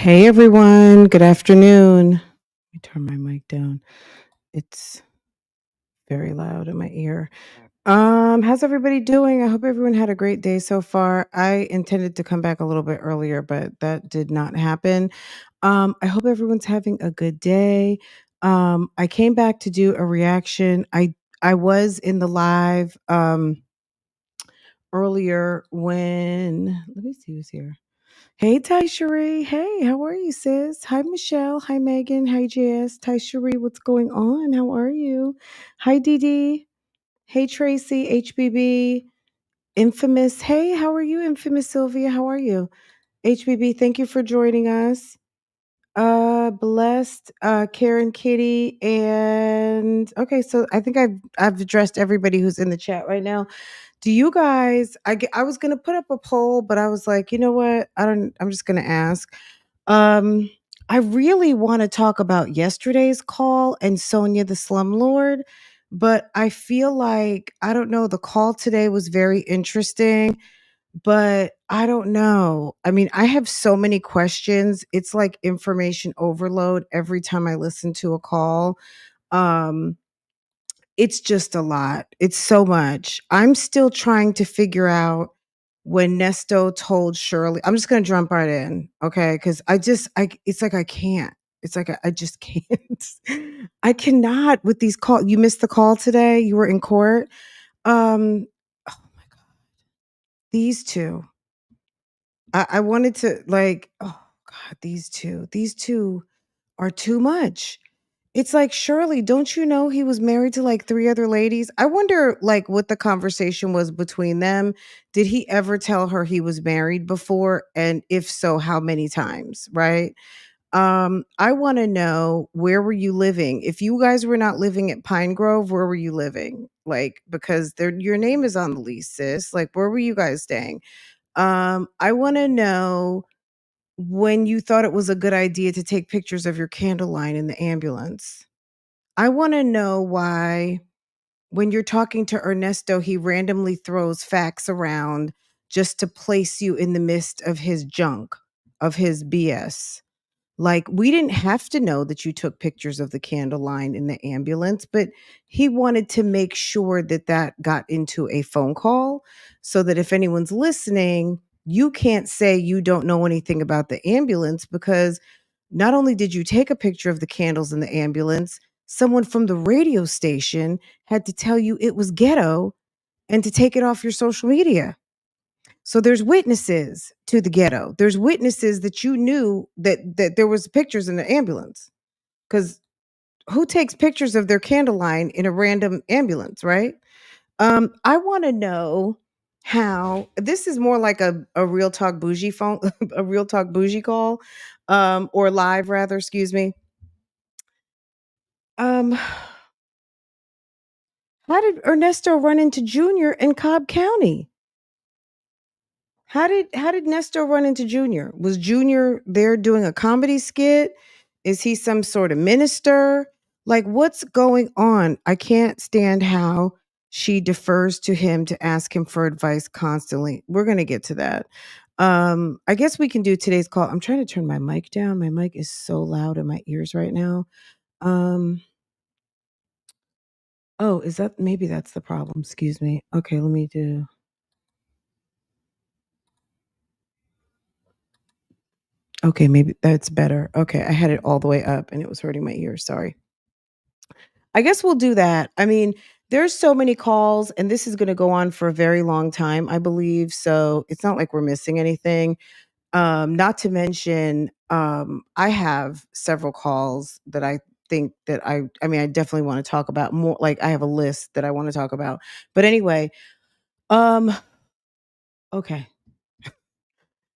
Hey everyone, good afternoon. Let me turn my mic down. It's very loud in my ear. How's everybody doing? I hope everyone had a great day so far. I intended to come back a little bit earlier, but that did not happen. I hope everyone's having a good day. I came back to do a reaction. I was in the live earlier when let me see who's here. Hey, Ty Cherie. Hey, how are you, sis? Hi, Michelle. Hi, Megan. Hi, JS. Ty Cherie, what's going on? How are you? Hi, Dee Dee. Hey, Tracy. HBB. Infamous. Hey, how are you, Infamous Sylvia? How are you? HBB, thank you for joining us. Blessed, Karen Kitty, and okay, so I think I've addressed everybody who's in the chat right now. Do you guys I was gonna put up a poll, but I was like, you know what? I'm just gonna ask. Um, I really want to talk about yesterday's call and Sonia the slumlord, but I feel like I don't know, the call today was very interesting, but I don't know. I mean, I have so many questions. It's like information overload every time I listen to a call. Um, it's just a lot. It's so much. I'm still trying to figure out when Nesto told Shirley. I'm just gonna jump right in, okay? Because it's like I can't. It's like I just can't. I cannot with these calls. You missed the call today. You were in court. Oh my god, these two. I wanted to like. Oh god, these two are too much. It's like, Shirley, don't you know he was married to like three other ladies? I wonder like what the conversation was between them. Did he ever tell her he was married before? And if so, how many times? Right. I want to know, where were you living? If you guys were not living at Pine Grove, where were you living? Like, because your name is on the lease, sis. Like, where were you guys staying? I want to know when you thought it was a good idea to take pictures of your candle line in the ambulance. I want to know why, when you're talking to Ernesto, he randomly throws facts around just to place you in the midst of his junk, of his BS. Like, we didn't have to know that you took pictures of the candle line in the ambulance, but he wanted to make sure that that got into a phone call so that if anyone's listening, you can't say you don't know anything about the ambulance, because not only did you take a picture of the candles in the ambulance, someone from the radio station had to tell you it was ghetto and to take it off your social media. So there's witnesses to the ghetto. There's witnesses that you knew that there was pictures in the ambulance. Cuz who takes pictures of their candle line in a random ambulance, right? I want to know how this is more like a real talk bougie phone a real talk bougie call, or live rather, excuse me. Um how did Ernesto run into Junior in Cobb County? How did Nestor run into Junior? Was Junior there doing a comedy skit? Is he some sort of minister? Like, what's going on? I can't stand how she defers to him to ask him for advice constantly. We're gonna get to that. I guess we can do today's call. I'm trying to turn my mic down. My mic is so loud in my ears right now. Um, oh, is that, maybe that's the problem? Excuse me. Okay, let me do. Okay, maybe that's better. Okay, I had it all the way up and it was hurting my ears. Sorry. I guess we'll do that. I mean, there's so many calls and this is going to go on for a very long time, I believe. So it's not like we're missing anything. Not to mention, I have several calls that I think that I mean, I definitely want to talk about more. Like, I have a list that I want to talk about. But anyway, um, okay.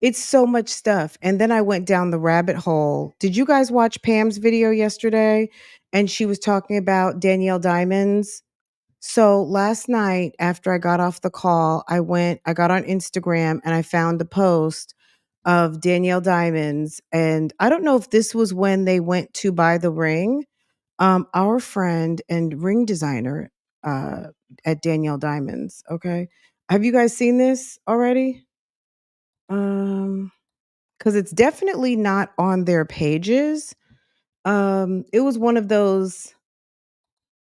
It's so much stuff. And then I went down the rabbit hole. Did you guys watch Pam's video yesterday? And she was talking about Danielle Diamonds. So last night, after I got off the call, I got on Instagram and I found the post of Danielle Diamonds. And I don't know if this was when they went to buy the ring. Our friend and ring designer uh, at Danielle Diamonds. Okay. Have you guys seen this already? Um, because it's definitely not on their pages. It was one of those.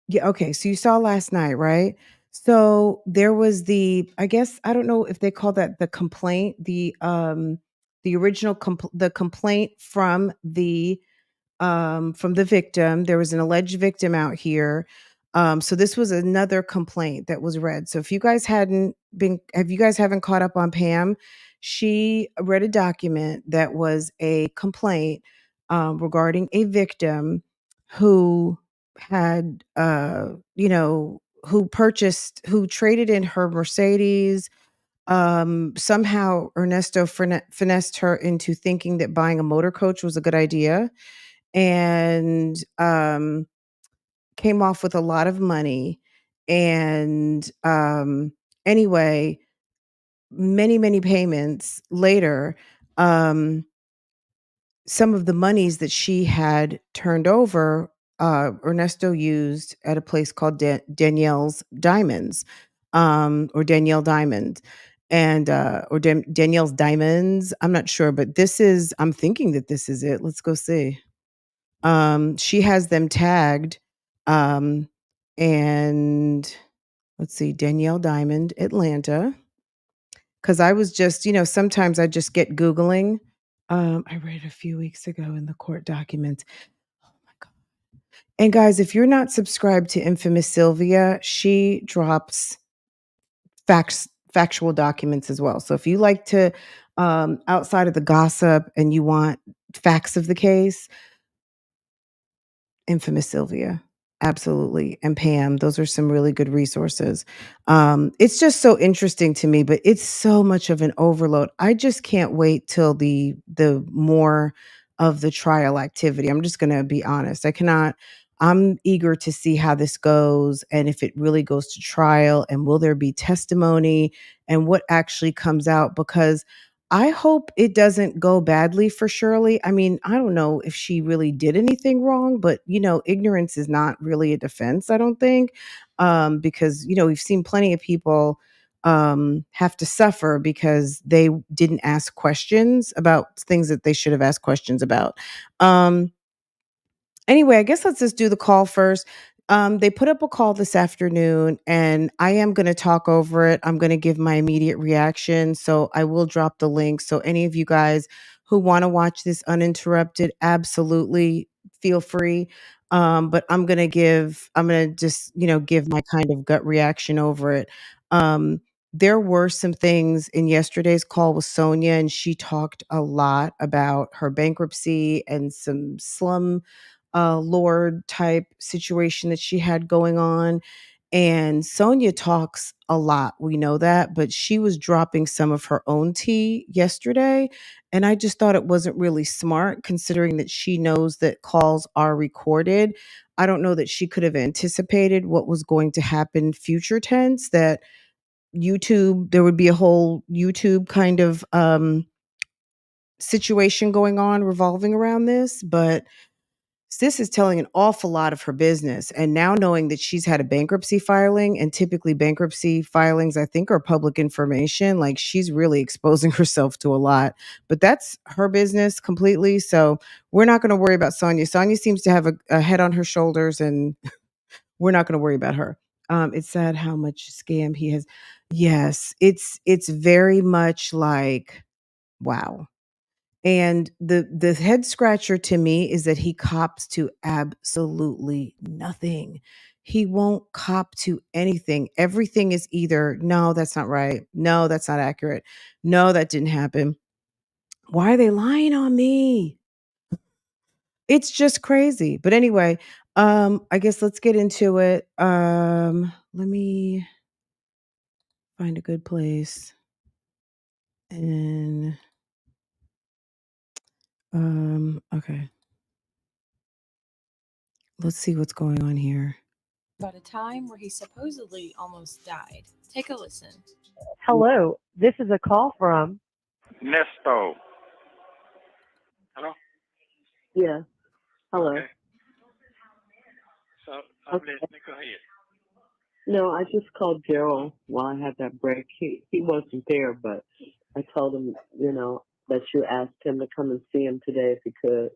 Yeah, okay, so you saw last night, right? So there was I guess I don't know if they call that the complaint, the original the complaint from the victim. There was an alleged victim out here. So this was another complaint that was read. So if you guys haven't caught up on Pam, she read a document that was a complaint regarding a victim who had, who traded in her Mercedes. Somehow Ernesto finessed her into thinking that buying a motor coach was a good idea and came off with a lot of money. And anyway, many payments later, um, some of the monies that she had turned over, Ernesto used at a place called Danielle's Diamonds, or Danielle Diamond, and or Danielle's Diamonds. I'm not sure, but I'm thinking that this is it. Let's go see. She has them tagged, um, and let's see, Danielle Diamond, Atlanta. Because I was just, sometimes I just get Googling. I read it a few weeks ago in the court documents. Oh my God. And guys, if you're not subscribed to Infamous Sylvia, she drops factual documents as well. So if you like to, outside of the gossip and you want facts of the case, Infamous Sylvia. Absolutely. And Pam, those are some really good resources. It's just so interesting to me, but it's so much of an overload. I just can't wait till the more of the trial activity. I'm just gonna be honest. I'm eager to see how this goes and if it really goes to trial and will there be testimony and what actually comes out because I hope it doesn't go badly for Shirley. I mean, I don't know if she really did anything wrong, but ignorance is not really a defense, I don't think. Because, we've seen plenty of people have to suffer because they didn't ask questions about things that they should have asked questions about. Um, Anyway, I guess let's just do the call first. They put up a call this afternoon, and I am going to talk over it. I'm going to give my immediate reaction. So I will drop the link. So any of you guys who want to watch this uninterrupted, absolutely feel free. But I'm going to just, give my kind of gut reaction over it. There were some things in yesterday's call with Sonia, and she talked a lot about her bankruptcy and some slum lord type situation that she had going on. And Sonia talks a lot. We know that, but she was dropping some of her own tea yesterday. And I just thought it wasn't really smart considering that she knows that calls are recorded. I don't know that she could have anticipated what was going to happen future tense, that there would be a whole YouTube kind of situation going on revolving around this. But this is telling an awful lot of her business. And now knowing that she's had a bankruptcy filing, and typically bankruptcy filings, I think, are public information, like she's really exposing herself to a lot. But that's her business completely. So we're not going to worry about Sonia. Sonia seems to have a head on her shoulders, and we're not going to worry about her. It's sad how much scam he has. Yes, it's very much like, wow. And the head scratcher to me is that he cops to absolutely nothing. He won't cop to anything. Everything is either, no, that's not right. No, that's not accurate. No, that didn't happen. Why are they lying on me? It's just crazy. But anyway, I guess let's get into it. Let me find a good place. And okay. Let's see what's going on here. About a time where he supposedly almost died. Take a listen. Hello, this is a call from. Nesto. Hello? Yeah, hello. Okay. So, Okay. go ahead. No, I just called Gerald while I had that break. He wasn't there, but I told him, that you asked him to come and see him today if he could.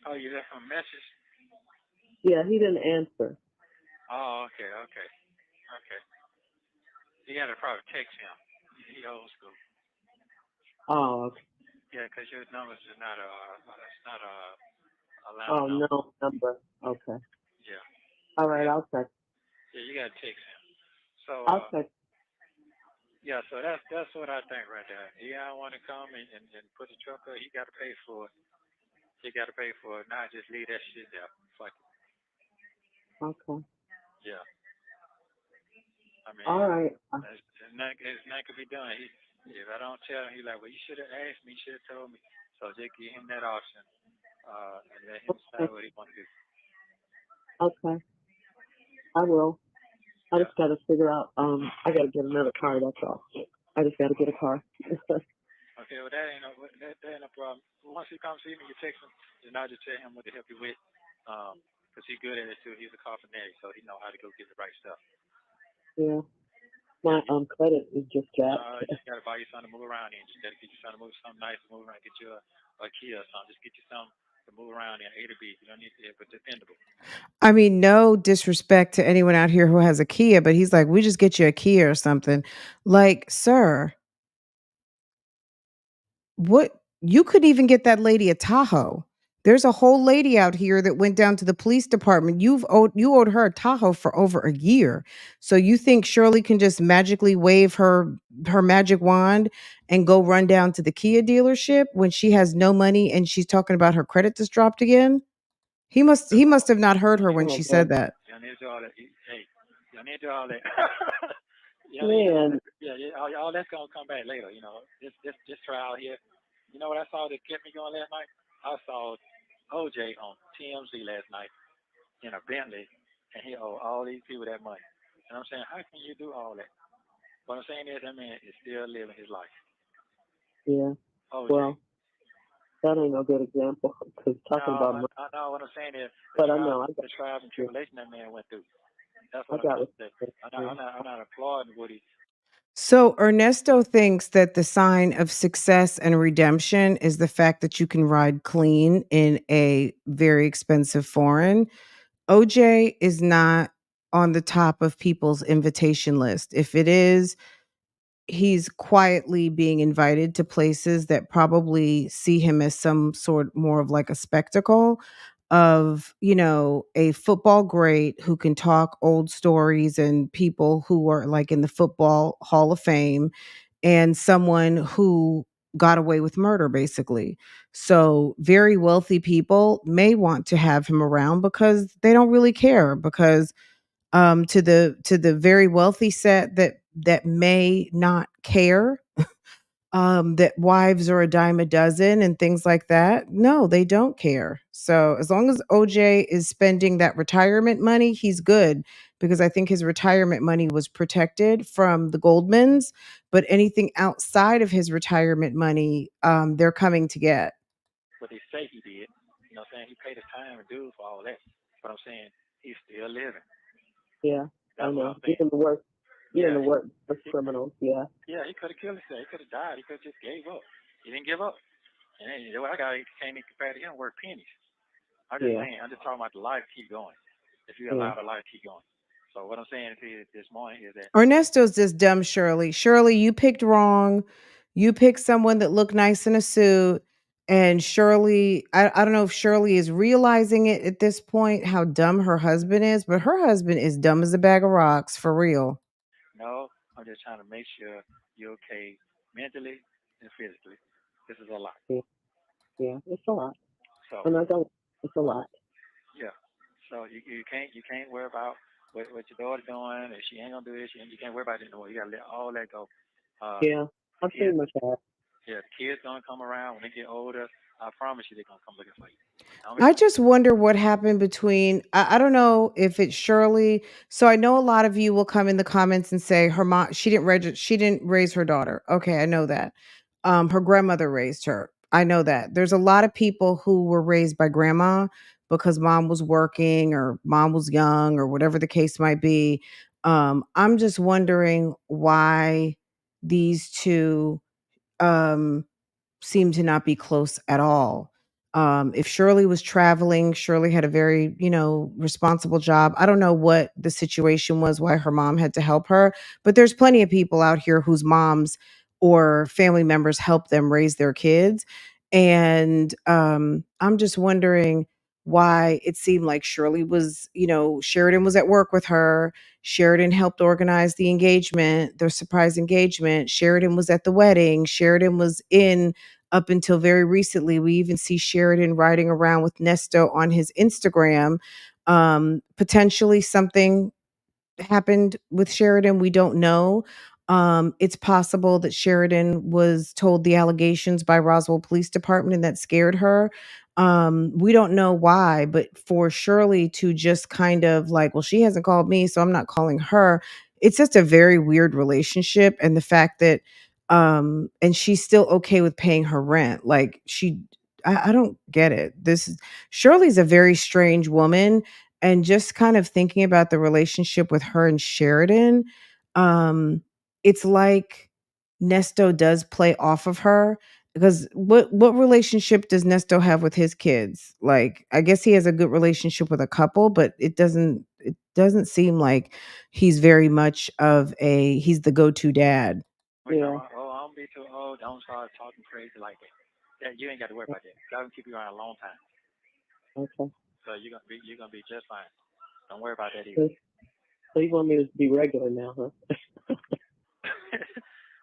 Oh, you left him a message? Yeah, he didn't answer. Oh, okay, okay, okay. You gotta probably text him. He old school. Oh, okay. Yeah, 'cause your numbers is not it's not a Atlanta Oh, number. no number. Okay. Yeah, All right, yeah, I'll text. yeah. You gotta text him. So I'll text. yeah. So that's what I think right there. He don't want to come and put the truck up. He got to pay for it. He got to pay for it. Not just leave that shit there. Fuck it. Okay. Yeah. I mean, All right. it's not gonna be done. If I don't tell him, he like, well, you should have asked me. You should have told me. So just give him that option, and let him decide Okay. what he want to do. Okay. I will. I Yeah. just got to figure out. I got to get another car. That's all. I just got to get a car. Okay. Well, that ain't no problem. Once he comes see me, you text him, and I'll just tell him what to help you with. Cause he's good at it too. He's a car fanatic, so he know how to go get the right stuff. Yeah. Yeah. My credit is just jacked. You just gotta buy you something to move around in. Just gotta get you something to move something nice to move around. Get you a Kia or something. Just get you something to move around in A to B. You don't need to, but dependable. I mean, no disrespect to anyone out here who has a Kia, but he's like, we just get you a Kia or something. Like, sir, what you could even get that lady a Tahoe. There's a whole lady out here that went down to the police department. You owed her a Tahoe for over a year. So you think Shirley can just magically wave her magic wand and go run down to the Kia dealership when she has no money and she's talking about her credit just dropped again? He must have not heard her when Oh she said man. that. You don't need to do all that. Hey, you don't need to do all that. You don't need to do all Man. that. Yeah, yeah. All that's gonna come back later. You know, just try out here. You know what I saw that kept me going last night? I saw OJ on TMZ last night in a Bentley, and he owed all these people that money. And I'm saying, how can you do all that? What I'm saying is, that man is still living his life. Yeah. OJ. Well, that ain't no good example. Cause talking about money. I know what I'm saying is But I know. the trials and tribulation that man went through. That's I what I'm got trying to say. respect. I'm not applauding what he. So Ernesto thinks that the sign of success and redemption is the fact that you can ride clean in a very expensive foreign. OJ is not on the top of people's invitation list. If it is, he's quietly being invited to places that probably see him as some sort more of like a spectacle of, a football great who can talk old stories and people who are like in the football hall of fame and someone who got away with murder basically. So very wealthy people may want to have him around because they don't really care because to the very wealthy set that may not care that wives are a dime a dozen and things like that. No, they don't care. So as long as OJ is spending that retirement money, he's good because I think his retirement money was protected from the Goldmans, but anything outside of his retirement money, they're coming to get. What they say he did. You know what I'm saying? He paid his time and dues for all that. But I'm saying he's still living. Yeah. I That's what know. I'm saying. Even the worst. Even Yeah, the worst criminals. Yeah. yeah, he could have killed himself. He could have died. He could have just gave up. He didn't give up. And then, you know, I got can't even compare to him worth pennies. I'm just Yeah. saying. I'm just talking about the life keep going. If you Yeah. allow the life to keep going. So what I'm saying to you this morning is that Ernesto's just dumb, Shirley. Shirley, you picked wrong. You picked someone that looked nice in a suit. And Shirley, I don't know if Shirley is realizing it at this point, how dumb her husband is, but her husband is dumb as a bag of rocks, for real. no, I'm just trying to make sure you're okay mentally and physically. This is a lot. Yeah. Yeah. It's a lot. So And I don't. It's a lot. yeah. So you can't worry about what your daughter doing. If she ain't gonna do this, you can't worry about it anymore. You gotta let all that go. Yeah. I pretty Kids, much have. yeah, kids gonna come around when they get older. I promise you, they're gonna come looking for you. I just wonder what happened between I don't know if it's Shirley. So I know a lot of you will come in the comments and say her mom she didn't raise her daughter. Okay, I know that. Her grandmother raised her. I know that. There's a lot of people who were raised by grandma because mom was working or mom was young or whatever the case might be. I'm just wondering why these two um seem to not be close at all. If Shirley was traveling, Shirley had a very, responsible job. I don't know what the situation was, why her mom had to help her, but there's plenty of people out here whose moms or family members help them raise their kids. And I'm just wondering why it seemed like Shirley was, Sheridan was at work with her. Sheridan helped organize the engagement, the surprise engagement. Sheridan was at the wedding. Sheridan was in up until very recently. We even see Sheridan riding around with Nesto on his Instagram. Potentially something happened with Sheridan. We don't know. It's possible that Sheridan was told the allegations by Roswell Police Department and that scared her. We don't know why, but for Shirley to just kind of like, well, she hasn't called me, so I'm not calling her. It's just a very weird relationship. And the fact that, and she's still okay with paying her rent. Like I don't get it. Shirley's a very strange woman, and just kind of thinking about the relationship with her and Sheridan, um, it's like Nesto does play off of her, because what relationship does Nesto have with his kids? Like, I guess he has a good relationship with a couple, but it doesn't seem like he's very much of he's the go-to dad. Yeah. I don't be too old. Don't start talking crazy like that. Yeah, you ain't got to worry about that. God will keep you around a long time. Okay. So you're gonna be just fine. Don't worry about that either. So you want me to be regular now, huh?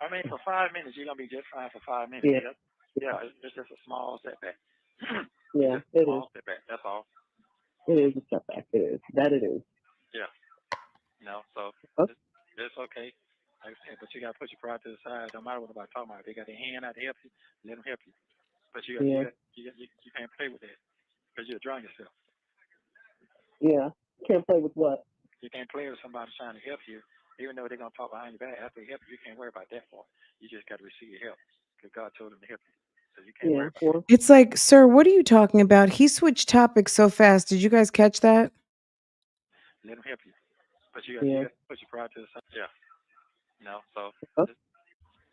I mean, for 5 minutes, you're gonna be just fine for 5 minutes. Yeah. Yeah, it's just a small setback. Yeah, it is. Setback. That's all. It is a setback. It is. That it is. Yeah. So Okay. it's okay. Like I said, but you gotta put your pride to the side. Don't matter what nobody talking about. They got their hand out to help you. Let them help you. But you can't play with that because you'll drown yourself. Yeah. Can't play with what? You can't play with somebody trying to help you, even though they're gonna talk behind your back. After they help you, you can't worry about that part. You just got to receive your help because God told them to help you. So you can't Yeah. worry about that. Well, It's like, sir, what are you talking about? He switched topics so fast. Did you guys catch that? Let them help you. But yeah. you got to put your pride to the side. Yeah. So Okay.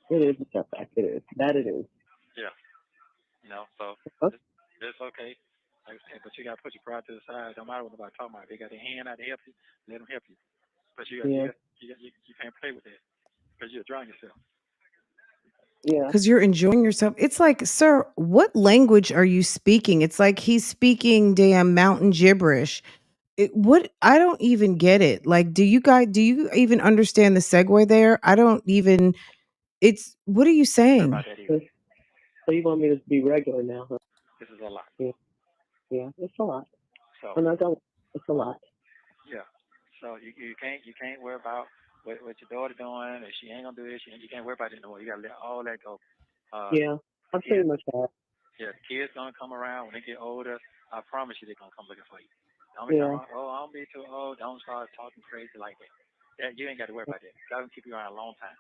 It is a setback. It is. That it is. yeah. So Okay. it's okay. Like I said, but you got to put your pride to the side. Don't matter what nobody talking about. They got their hand out to help you. Let them help you. But Yeah. you can't play with that because you'll drown yourself. Yeah. Because you're enjoying yourself. It's like, sir, what language are you speaking? It's like he's speaking damn mountain gibberish. What I don't even get it. Like, do you even understand the segue there? I don't even. It's what are you Worry saying? about that either. So you want me to be regular now, huh? This is a lot. Yeah. Yeah. It's a lot. So And I don't. It's a lot. yeah. So you can't worry about what your daughter doing. If she ain't gonna do this, you can't worry about it no more. You gotta let all that go. Yeah. I pretty Kids, much have. yeah, the kids gonna come around when they get older. I promise you, they're gonna come looking for you. Don't be Yeah. talking, oh, I don't be too old. Don't start talking crazy like that. You ain't got to worry about that. God will keep you around a long time.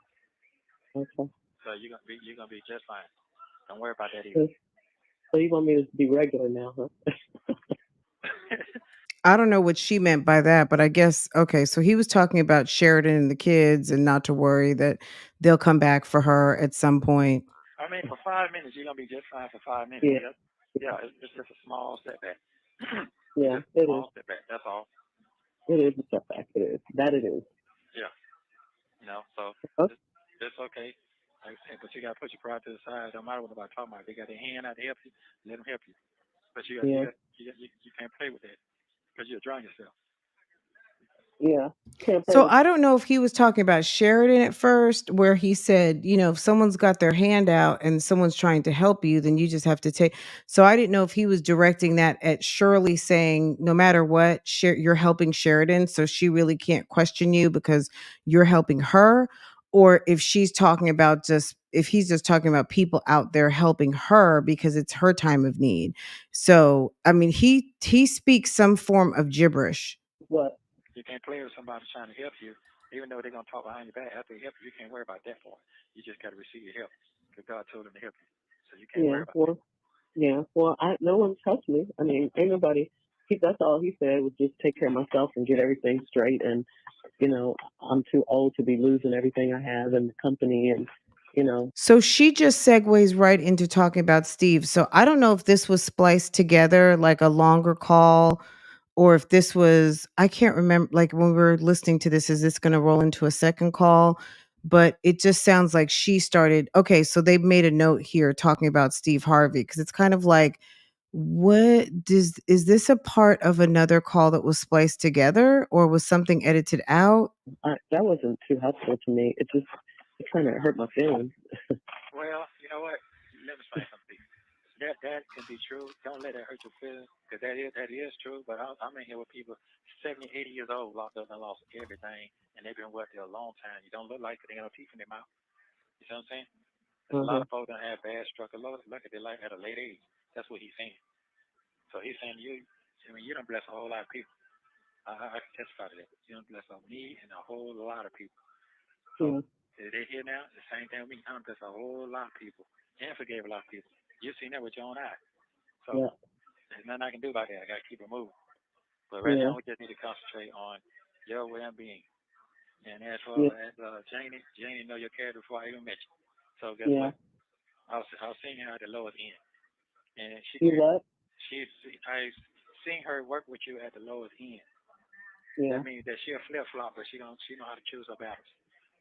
Okay. So you're gonna be just fine. Don't worry about that either. So you want me to be regular now, huh? I don't know what she meant by that, but I guess okay. So he was talking about Sheridan and the kids, and not to worry that they'll come back for her at some point. I mean, for 5 minutes, you're gonna be just fine for 5 minutes. Yeah. Yeah, it's just a small setback. Yeah. Just a It is. small setback. That's all. It is a setback. It is. That it is. Yeah. So Okay. it's okay. Like I said, but you gotta put your pride to the side. Don't matter what nobody talking about. They got their hand out to help you. Let them help you. But Yeah. you can't play with that because you'll drown yourself. Yeah. Can't play So with. I don't know if he was talking about Sheridan at first, where he said, if someone's got their hand out and someone's trying to help you, then you just have to take. So I didn't know if he was directing that at Shirley, saying, no matter what, you're helping Sheridan, so she really can't question you because you're helping her, or if she's talking about if he's just talking about people out there helping her because it's her time of need. So I mean, he speaks some form of gibberish. What? You can't play with somebody trying to help you, even though they're gonna talk behind your back. After they help you, you can't worry about that part. You just got to receive your help because God told them to help you. So you can't Yeah. worry about that. Well. Yeah. Well, no one touched me. I mean, ain't nobody. That's all he said was just take care of myself and get everything straight. And I'm too old to be losing everything I have in the company. And you know. So she just segues right into talking about Steve. So I don't know if this was spliced together like a longer call or if this was, I can't remember, like when we were listening to this, is this going to roll into a second call? But it just sounds like she started. Okay, so they made a note here talking about Steve Harvey because it's kind of like, what does, is this a part of another call that was spliced together or was something edited out? That wasn't too helpful to me. It kind of hurt my feelings. Well, you know what? Let me say something. That can be true. Don't let that hurt your feelings, because that is true. But I'm in here with people 70, 80 years old, locked up and lost everything, and they've been what there a long time. You don't look like they got no teeth in their mouth. You see what I'm saying? There's a lot Uh-huh. of folks that have bad struck. Look at their life at a late age. That's what he's saying. So he's saying you. I mean, you don't bless a whole lot of people. I can testify to that. You don't bless me and a whole lot of people. So they here now. The same thing with me. I'm blessed a whole lot of people and forgave a lot of people. You've seen that with your own eyes. So Yeah. there's nothing I can do about that. I got to keep it moving. But right Yeah. now, we just need to concentrate on your well-being. And as for Yeah. Janie know your character before I even met you. So guess Yeah. what? I was seeing her at the lowest end, and You what? I seen her work with you at the lowest end. Yeah. That means that she a flip flop, but she know how to choose her battles.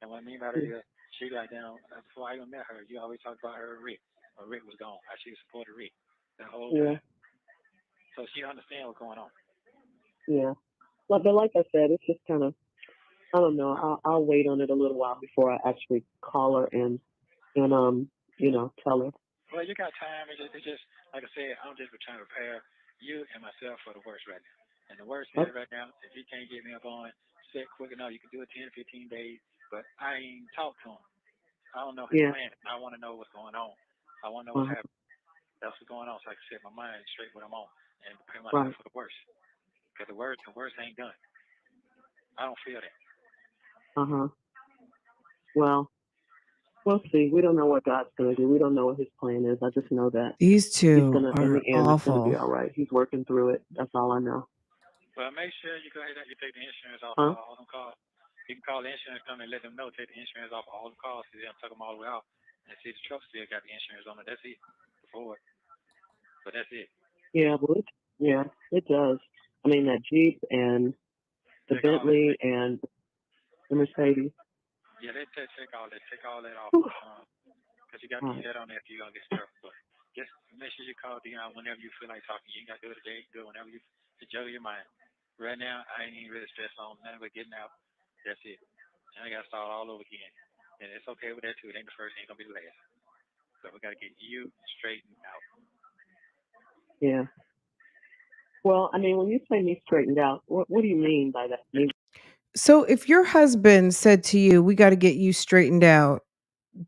And what I mean by that is she got down before I even met her. You always talk about her and Rick. When Rick was gone, how she supported Rick the whole Yeah. time. So she understands what's going on. Yeah. But like I said, it's just kind of, I don't know. I'll wait on it a little while before I actually call her and tell her. Well, you got time. It's just like I said. I'm just trying to prepare you and myself for the worst right now. And the worst is Okay. right now, if you can't get me up on set quick enough, you can do it 10, 15 days. But I ain't talked to him. I don't know his Yeah. plan. I want to know what's going on. I want to know what's Uh-huh. happening. That's what's going on, so I can set my mind straight what I'm on and prepare myself Right. for the worst. Because the worst ain't done. I don't feel that. Uh-huh. Well, we'll see. We don't know what God's going to do. We don't know what his plan is. I just know that These two in the are end, it's going to be awful. all right. He's working through it. That's all I know. But make sure you go ahead and you take the insurance off Huh? all them calls. You can call the insurance company and let them know, take the insurance off all the calls. See them took them all the way off. And see the truck still got the insurance on it. That's it. Before it. But that's it. Yeah, well, it does. I mean, that Jeep and the Take all that. Bentley and the Mercedes. Yeah, they take all that. Take all that off. Whew. Because you got to All keep right. that on there if you're going to get struck. But just make sure you call Dion whenever you feel like talking. You ain't got to do it today. Do it whenever you juggle your mind. Right now, I ain't even really stressed on nothing but getting out. That's it. And I got to start all over again. And it's okay with that, too. It ain't the first, it ain't going to be the last. So we got to get you straightened out. Yeah. Well, I mean, when you say me straightened out, what do you mean by that? So if your husband said to you, we got to get you straightened out,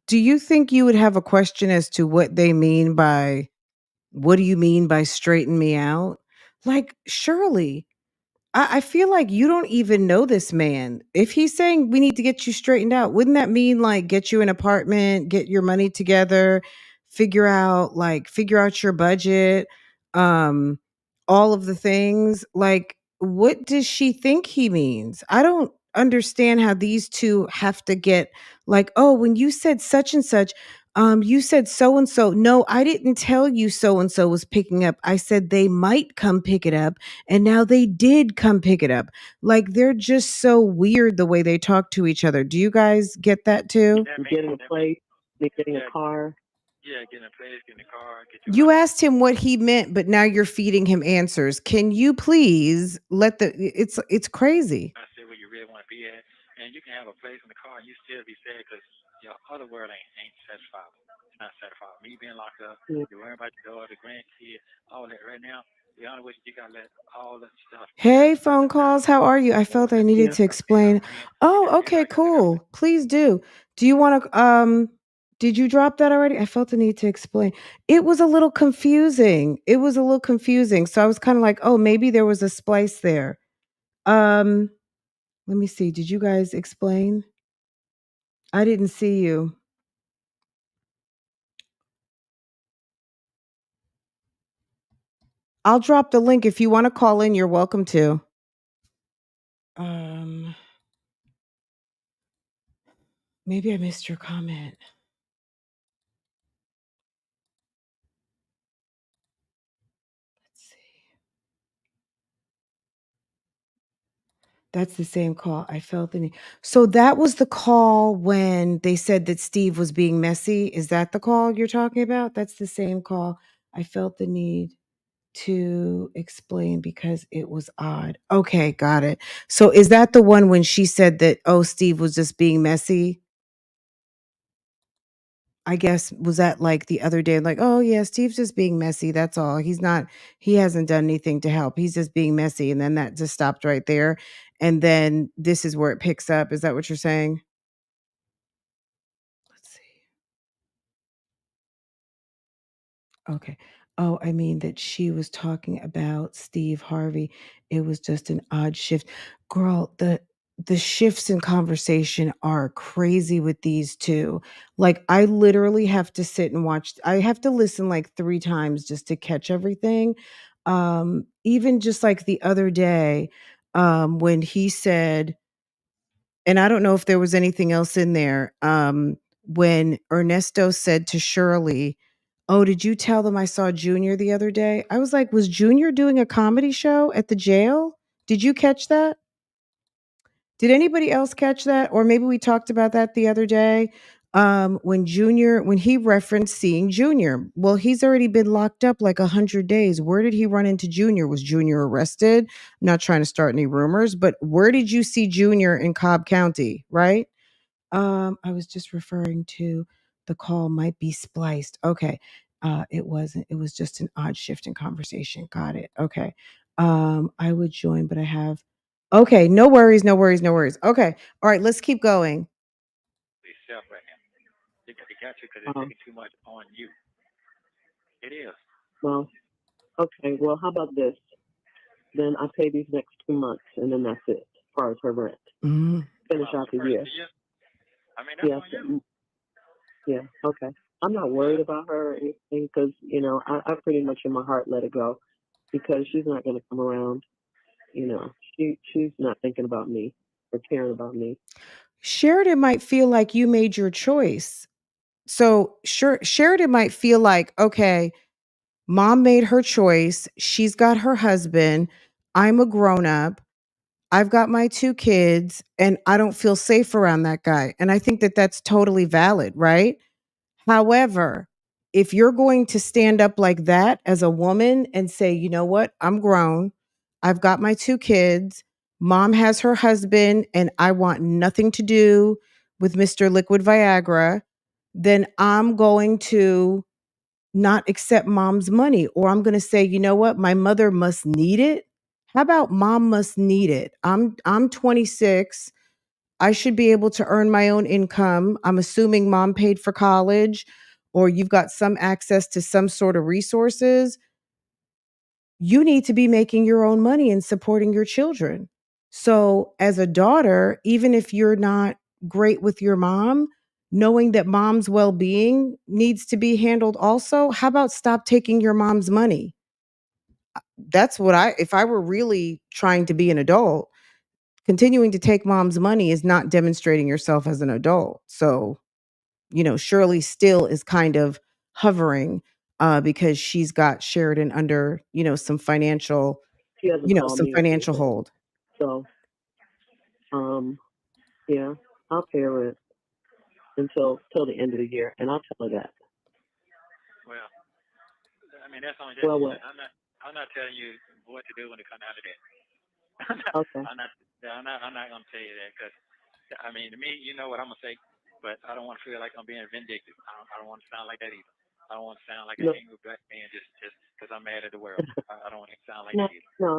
do you think you would have a question as to what they mean by, what do you mean by straighten me out? Like, Shirley, I feel like you don't even know this man. If he's saying we need to get you straightened out, wouldn't that mean like get you an apartment, get your money together, figure out your budget, um, all of the things? Like, what does she think he means? I don't understand how these two have to get like, oh, when you said such and such, you said so and so. No, I didn't tell you so and so was picking up. I said they might come pick it up. And now they did come pick it up. Like they're just so weird the way they talk to each other. Do you guys get that too? That means, Getting a place, getting a yeah, car. yeah, get in a place, get in the car, get your You house. asked him what he meant, but now you're feeding him answers. Can you please let the it's crazy. I said where you really want to be at. And you can have a place in the car and you still be sad because your other world ain't satisfiable. It's not satisfiable. Me being locked up, Yeah. you're worrying about your daughter, the grandkid, all that right now. The only way you got to let all that stuff Hey, set phone aside calls, how are you? I for felt I that. needed Yeah. to You got to pay explain. off rent. Oh, okay, I got to pay. cool. Please do. Do you want to did you drop that already? I felt the need to explain. It was a little confusing. It was a little confusing. So I was kind of like, "Oh, maybe there was a splice there." Um Let me see. Did you guys explain? I didn't see you. I'll drop the link if you want to call in. You're welcome to. Um, Maybe I missed your comment. That's the same call. I felt the need. So that was the call when they said that Steve was being messy. Is that the call you're talking about? That's the same call. I felt the need to explain because it was odd. Okay, got it. So is that the one when she said that, oh, Steve was just being messy? I guess was that like the other day, like, oh yeah, Steve's just being messy. That's all. He hasn't done anything to help. He's just being messy. And then that just stopped right there. And then this is where it picks up. Is that what you're saying? Let's see. Okay. Oh, I mean that she was talking about Steve Harvey. It was just an odd shift. Girl, the shifts in conversation are crazy with these two. Like I literally have to sit and watch. I have to listen like 3 times just to catch everything. Even just like the other day when he said, and I don't know if there was anything else in there. When Ernesto said to Shirley, "Oh, did you tell them I saw Junior the other day?" I was like, "Was Junior doing a comedy show at the jail? Did you catch that? Did anybody else catch that? Or maybe we talked about that the other day." When he referenced seeing Junior. Well, he's already been locked up like 100 days. Where did he run into Junior? Was Junior arrested? I'm not trying to start any rumors, but where did you see Junior in Cobb County, right? I was just referring to the call might be spliced. Okay. It wasn't. It was just an odd shift in conversation. Got it. Okay. I would join, but I have okay, no worries, no worries, no worries. Okay. All right, let's keep going. Yourself right now. They got you because they're Um, taking too much on you. It is. well, okay. Well, how about this? Then I pay these next 2 months, and then that's it, as far as her rent. Mm. Finish Well, out the the first year. of the year. I mean, that's Yes. on you. Yeah. Okay. I'm not Yeah. worried about her or anything because I pretty much in my heart let it go because she's not going to come around. She's not thinking about me or caring about me. Sheridan might feel like you made your choice. So Sheridan might feel like, okay, mom made her choice. She's got her husband. I'm a grown up. I've got my 2 kids and I don't feel safe around that guy. And I think that that's totally valid, right? However, if you're going to stand up like that as a woman and say, "You know what? I'm grown. I've got my 2 kids. Mom has her husband and I want nothing to do with Mr. Liquid Viagra," then I'm going to not accept mom's money, or I'm going to say, "You know what? My mother must need it." How about mom must need it? I'm 26. I should be able to earn my own income. I'm assuming mom paid for college or you've got some access to some sort of resources. You need to be making your own money and supporting your children. So, as a daughter, even if you're not great with your mom, knowing that mom's well being needs to be handled also, how about stop taking your mom's money? That's what if I were really trying to be an adult, continuing to take mom's money is not demonstrating yourself as an adult. So, Shirley still is kind of hovering because she's got Sheridan under, She hasn't called some me or financial anything. hold. So, um, yeah, I'll pay her rent until till the end of the year, and I'll tell her that. Well, I mean, that's only that. Well, what? I'm not telling you what to do when it comes out of that. Okay. I'm not. I'm not gonna tell you that because I mean, to me, you know what I'm gonna say, but I don't want to feel like I'm being vindictive. I don't want to sound like that either. I don't want to sound like an No, angry black man just because I'm mad at the world. I don't want to sound like no, that either. no.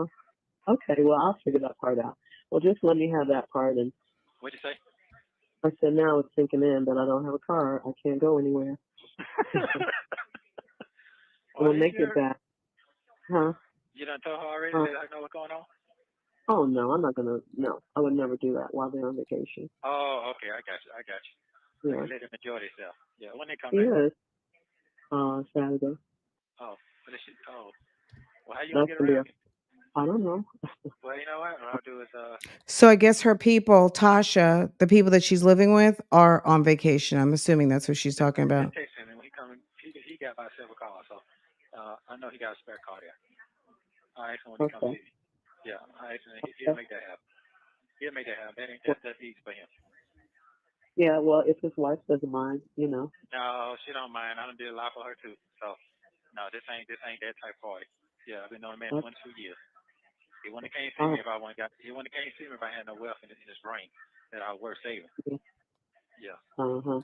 Okay. Well, I'll figure that part out. Well, just let me have that part. And What'd you say? I said now it's sinking in that I don't have a car. I can't go anywhere. I'm Well, gonna make it back, huh? you done told her already Uh, that I know what's going on? oh no, I'm not gonna. No, I would never do that while they're on vacation. Oh, okay, I got you. I got you. So Yeah, you let them enjoy themselves. Yeah, when they come he back. is. Saturday. Oh, but it should. Oh, well, how you gonna That's get gonna be a. around it? I don't know. Well, you know what? What I'll do is So I guess her people, Tasha, the people that she's living with, are on vacation. I'm assuming that's what she's talking just about. text him, and when he come, he got about several calls, so I know he got a spare car there. I ask him when he comes Okay. visit. Yeah, I ask him. He'll Okay. make that happen. He'll make that happen. Well, That's easy for him. yeah, well, if his wife doesn't mind, No, she don't mind. I done did a lot for her too. So no, this ain't that type party. Yeah, I've been knowing the man uh, 22 years. He wouldn't have came see uh, me if I wouldn't got. He wouldn't have came see me if I had no wealth in his brain that I was worth saving. Yeah. uh-huh.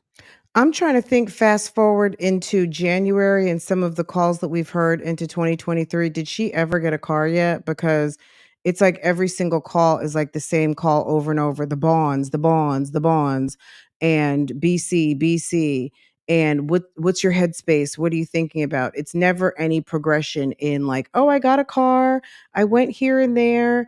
I'm trying to think fast forward into January and some of the calls that we've heard into 2023. Did she ever get a car yet? Because it's like every single call is like the same call over and over. The bonds, the bonds, the bonds, and BC, BC. And what's your headspace? What are you thinking about? It's never any progression in like, oh, I got a car. I went here and there.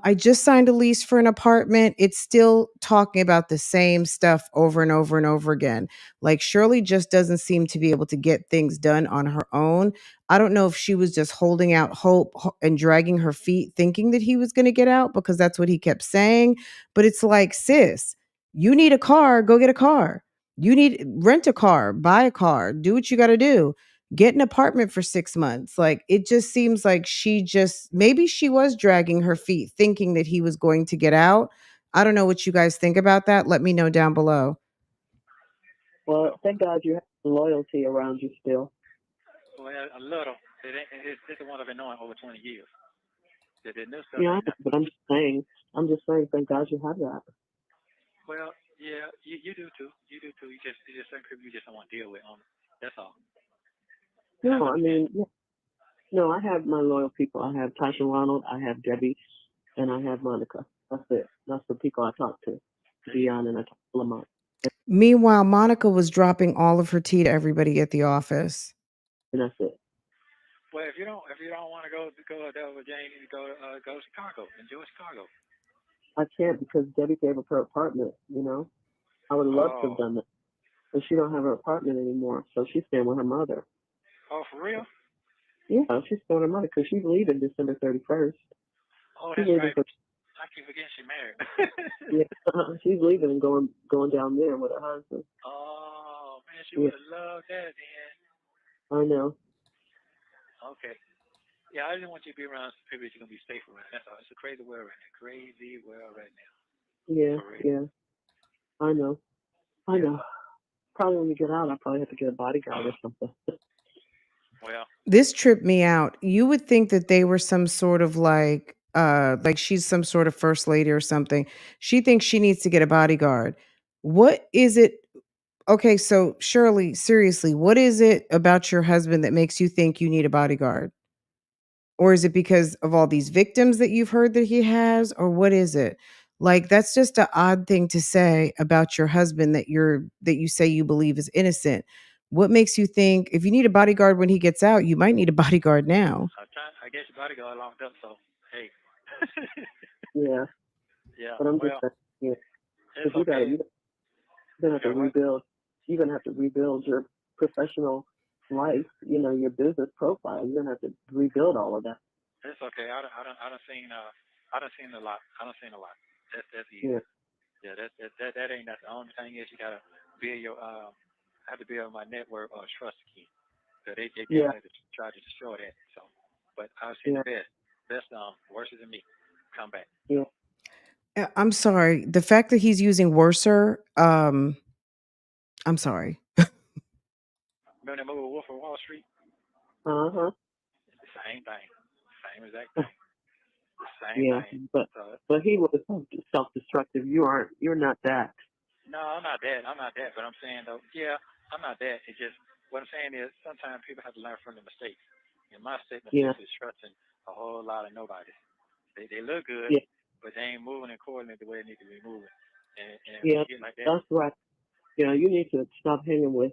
I just signed a lease for an apartment. It's still talking about the same stuff over and over and over again. Like Shirley just doesn't seem to be able to get things done on her own. I don't know if she was just holding out hope and dragging her feet, thinking that he was going to get out because that's what he kept saying. But it's like, sis, you need a car, go get a car. You need rent a car, buy a car, do what you got to do, get an apartment for 6 months. Like it just seems like she just maybe she was dragging her feet, thinking that he was going to get out. I don't know what you guys think about that. Let me know down below. Well, Well, thank God you have loyalty around you still. well, a little. It's the one I've been knowing over 20 years. The new stuff Yeah, I ain't know, nothing. but I'm just saying, thank God you have that. Well, yeah, you do too. You do too. You just certain people you just don't want to deal with on. That's all. And I No, I understand. mean, yeah, no, I have my loyal people. I have Tasha Ronald, I have Debbie, and I have Monica. That's it. That's the people I talk to. There you go. Dion and I talk to Lamont. Meanwhile, Monica was dropping all of her tea to everybody at the office. And that's it. Well, if you don't want to go to Virginia, you go to Chicago. Enjoy Chicago. I can't because Debbie gave up her apartment. I would love to have Oh, done that. But she don't have her apartment anymore, so she's staying with her mother. oh, for real? Yeah, she's staying with her mother because she's leaving December 31st. Oh, She's that's leaving right. for I keep forgetting she married. yeah, she's leaving and going down there with her husband. Oh man, she Yeah, would have loved that then. I know. Okay. Yeah, I just want you to be around some people that you're gonna be safe around. That's all. It's a crazy world right now. Crazy world right now. Yeah, For real. yeah, I know. I Yeah. know. Probably when we get out, I'll probably have to get a bodyguard or something. Well, This tripped me out. You would think that they were some sort of like she's some sort of first lady or something. She thinks she needs to get a bodyguard. What is it? Okay, so Shirley, seriously, what is it about your husband that makes you think you need a bodyguard? Or is it because of all these victims that you've heard that he has? Or what is it? Like that's just an odd thing to say about your husband that you say you believe is innocent. What makes you think if you need a bodyguard when he gets out, you might need a bodyguard now? I guess your bodyguard locked up, so hey. Yeah, Yeah. but I'm just Well, saying, yeah, it's because okay. you're gonna have to Okay. What? rebuild. You're gonna have to rebuild your professional life. Your business profile. You're gonna have to rebuild all of that. It's okay. I done seen a lot. I done seen a lot. That's easy. Yeah, Yeah. That ain't that. The only thing is you gotta build your I have to build my network or trust again. So they yeah, definitely try to destroy that. So, but I've seen yeah, the best worse than me come back. yeah. So I'm sorry. The fact that he's using worser, I'm sorry. remember that movie Wolf of Wall Street? Uh huh. It's the same thing, same exact thing, same Yeah, thing. but So but he was self-destructive. You aren't. You're not that. no, I'm not that. I'm not that. But I'm saying though, yeah, I'm not that. It's just what I'm saying is sometimes people have to learn from the mistakes. And my Yeah, mistake is trusting a whole lot of nobody. They look good, yeah, but they ain't moving accordingly the way they need to be moving. And when yeah. you get like that, That's right. You need to stop hanging with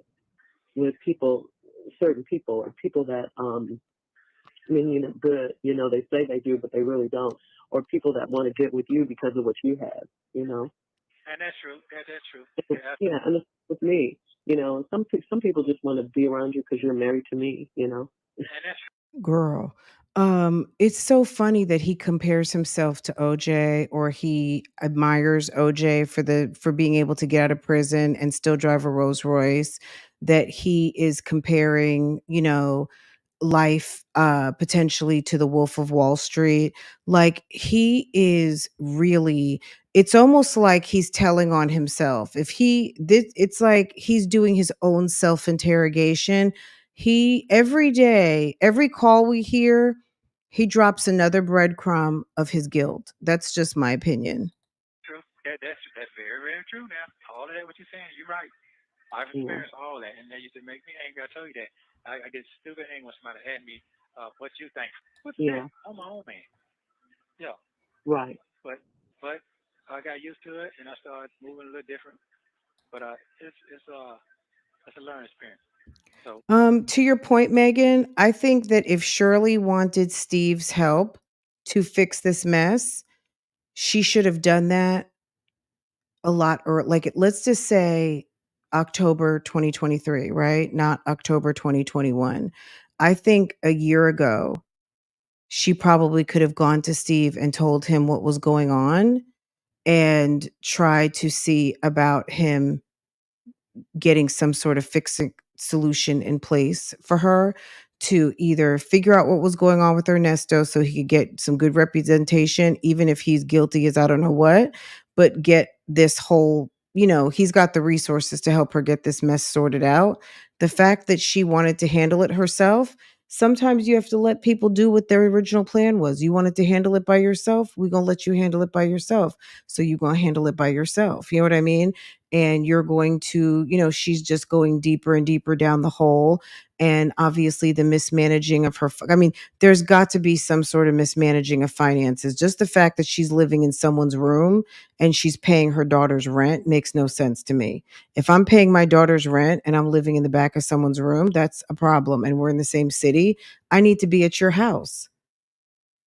people, certain people, or people that mean good. They say they do, but they really don't. Or people that want to get with you because of what you have. You know. and that's true. That's true. And, Yeah, yeah, absolutely. and it's with me. Some people just want to be around you because you're married to me. And that's Girl, it's so funny that he compares himself to OJ or he admires OJ for being able to get out of prison and still drive a Rolls Royce, that he is comparing, life potentially to the Wolf of Wall Street. Like he is really, it's almost like he's telling on himself. If it's like he's doing his own self-interrogation. He every day, every call we hear, he drops another breadcrumb of his guilt. That's just my opinion. True. That's very, very true now. All of that what you're saying, you're right. I've Yeah. experienced all that, and that used to make me angry. I tell you that. I get stupid angry when somebody asked me, "What you think?" What's that? Yeah. I'm my own man. Yeah, Right. but I got used to it, and I started moving a little different. But it's a learning experience. So To your point, Megan, I think that if Shirley wanted Steve's help to fix this mess, she should have done that a lot, or like let's just say October 2023, right? Not October 2021. I think a year ago, she probably could have gone to Steve and told him what was going on and tried to see about him getting some sort of fixing solution in place for her to either figure out what was going on with Ernesto so he could get some good representation, even if he's guilty as I don't know what, but get this whole, he's got the resources to help her get this mess sorted out. The fact that she wanted to handle it herself, sometimes you have to let people do what their original plan was. You wanted to handle it by yourself, we're going to let you handle it by yourself. So you're going to handle it by yourself. You know what I mean? And you're going to, she's just going deeper and deeper down the hole. And obviously, the mismanaging of her, I mean, there's got to be some sort of mismanaging of finances. Just the fact that she's living in someone's room and she's paying her daughter's rent makes no sense to me. If I'm paying my daughter's rent and I'm living in the back of someone's room, that's a problem. And we're in the same city. I need to be at your house.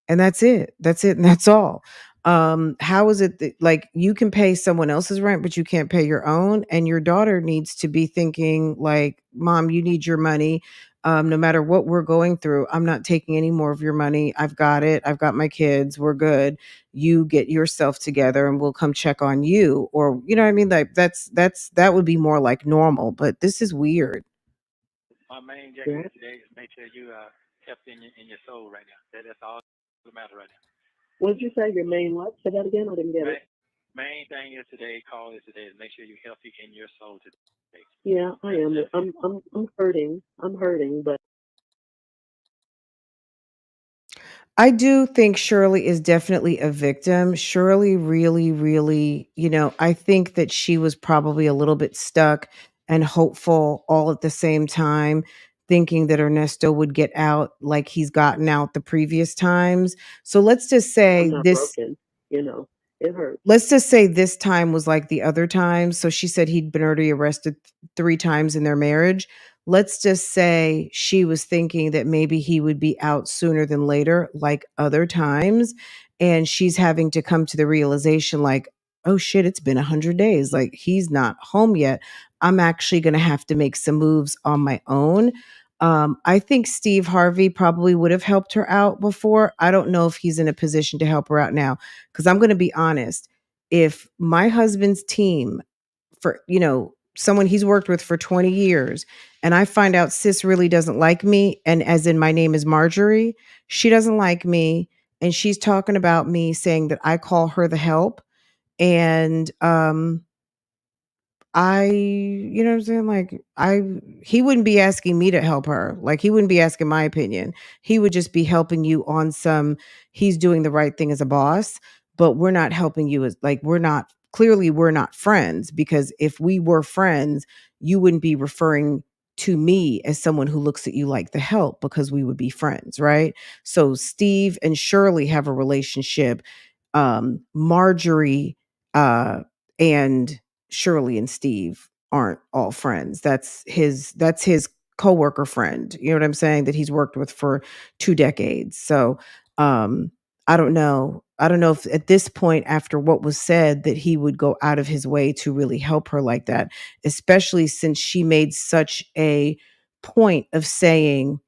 And that's it. That's it. And that's all. How is it that like you can pay someone else's rent, but you can't pay your own? And your daughter needs to be thinking like, Mom, you need your money. No matter what we're going through, I'm not taking any more of your money. I've got it. I've got my kids. We're good. You get yourself together and we'll come check on you. Or, you know what I mean? Like that would be more like normal, but this is weird. my main Yeah. objective today is make sure you kept in your soul right now. That's all that matters right now. What did you say? Your main what? Say that again. I didn't get it. Main thing is today, call is today, is make sure you're healthy in your soul today. Yeah, I am. That's it. I'm hurting. I'm hurting, but I do think Shirley is definitely a victim. Shirley really, really, I think that she was probably a little bit stuck and hopeful all at the same time, thinking that Ernesto would get out like he's gotten out the previous times. So I'm not broken. You know, it hurts. let's just say this time was like the other times. So she said he'd been already arrested 3 times in their marriage. Let's just say she was thinking that maybe he would be out sooner than later, like other times. And she's having to come to the realization, like, oh shit, it's been 100 days. Like, he's not home yet. I'm actually going to have to make some moves on my own. I think Steve Harvey probably would have helped her out before. I don't know if he's in a position to help her out now. Because I'm going to be honest, if my husband's team, for, someone he's worked with for 20 years, and I find out sis really doesn't like me, and as in my name is Marjorie, she doesn't like me, and she's talking about me saying that I call her the help. And you know what I'm saying? Like, he wouldn't be asking me to help her. Like, he wouldn't be asking my opinion. He would just be helping you on he's doing the right thing as a boss, but we're not helping you as, like, we're not friends, because if we were friends, you wouldn't be referring to me as someone who looks at you like the help, because we would be friends, right? So Steve and Shirley have a relationship. Marjorie, and Shirley and Steve aren't all friends. That's his coworker friend. You know what I'm saying? That he's worked with for 2 decades. So um I don't know. I don't know if at this point, after what was said, that he would go out of his way to really help her like that, especially since she made such a point of saying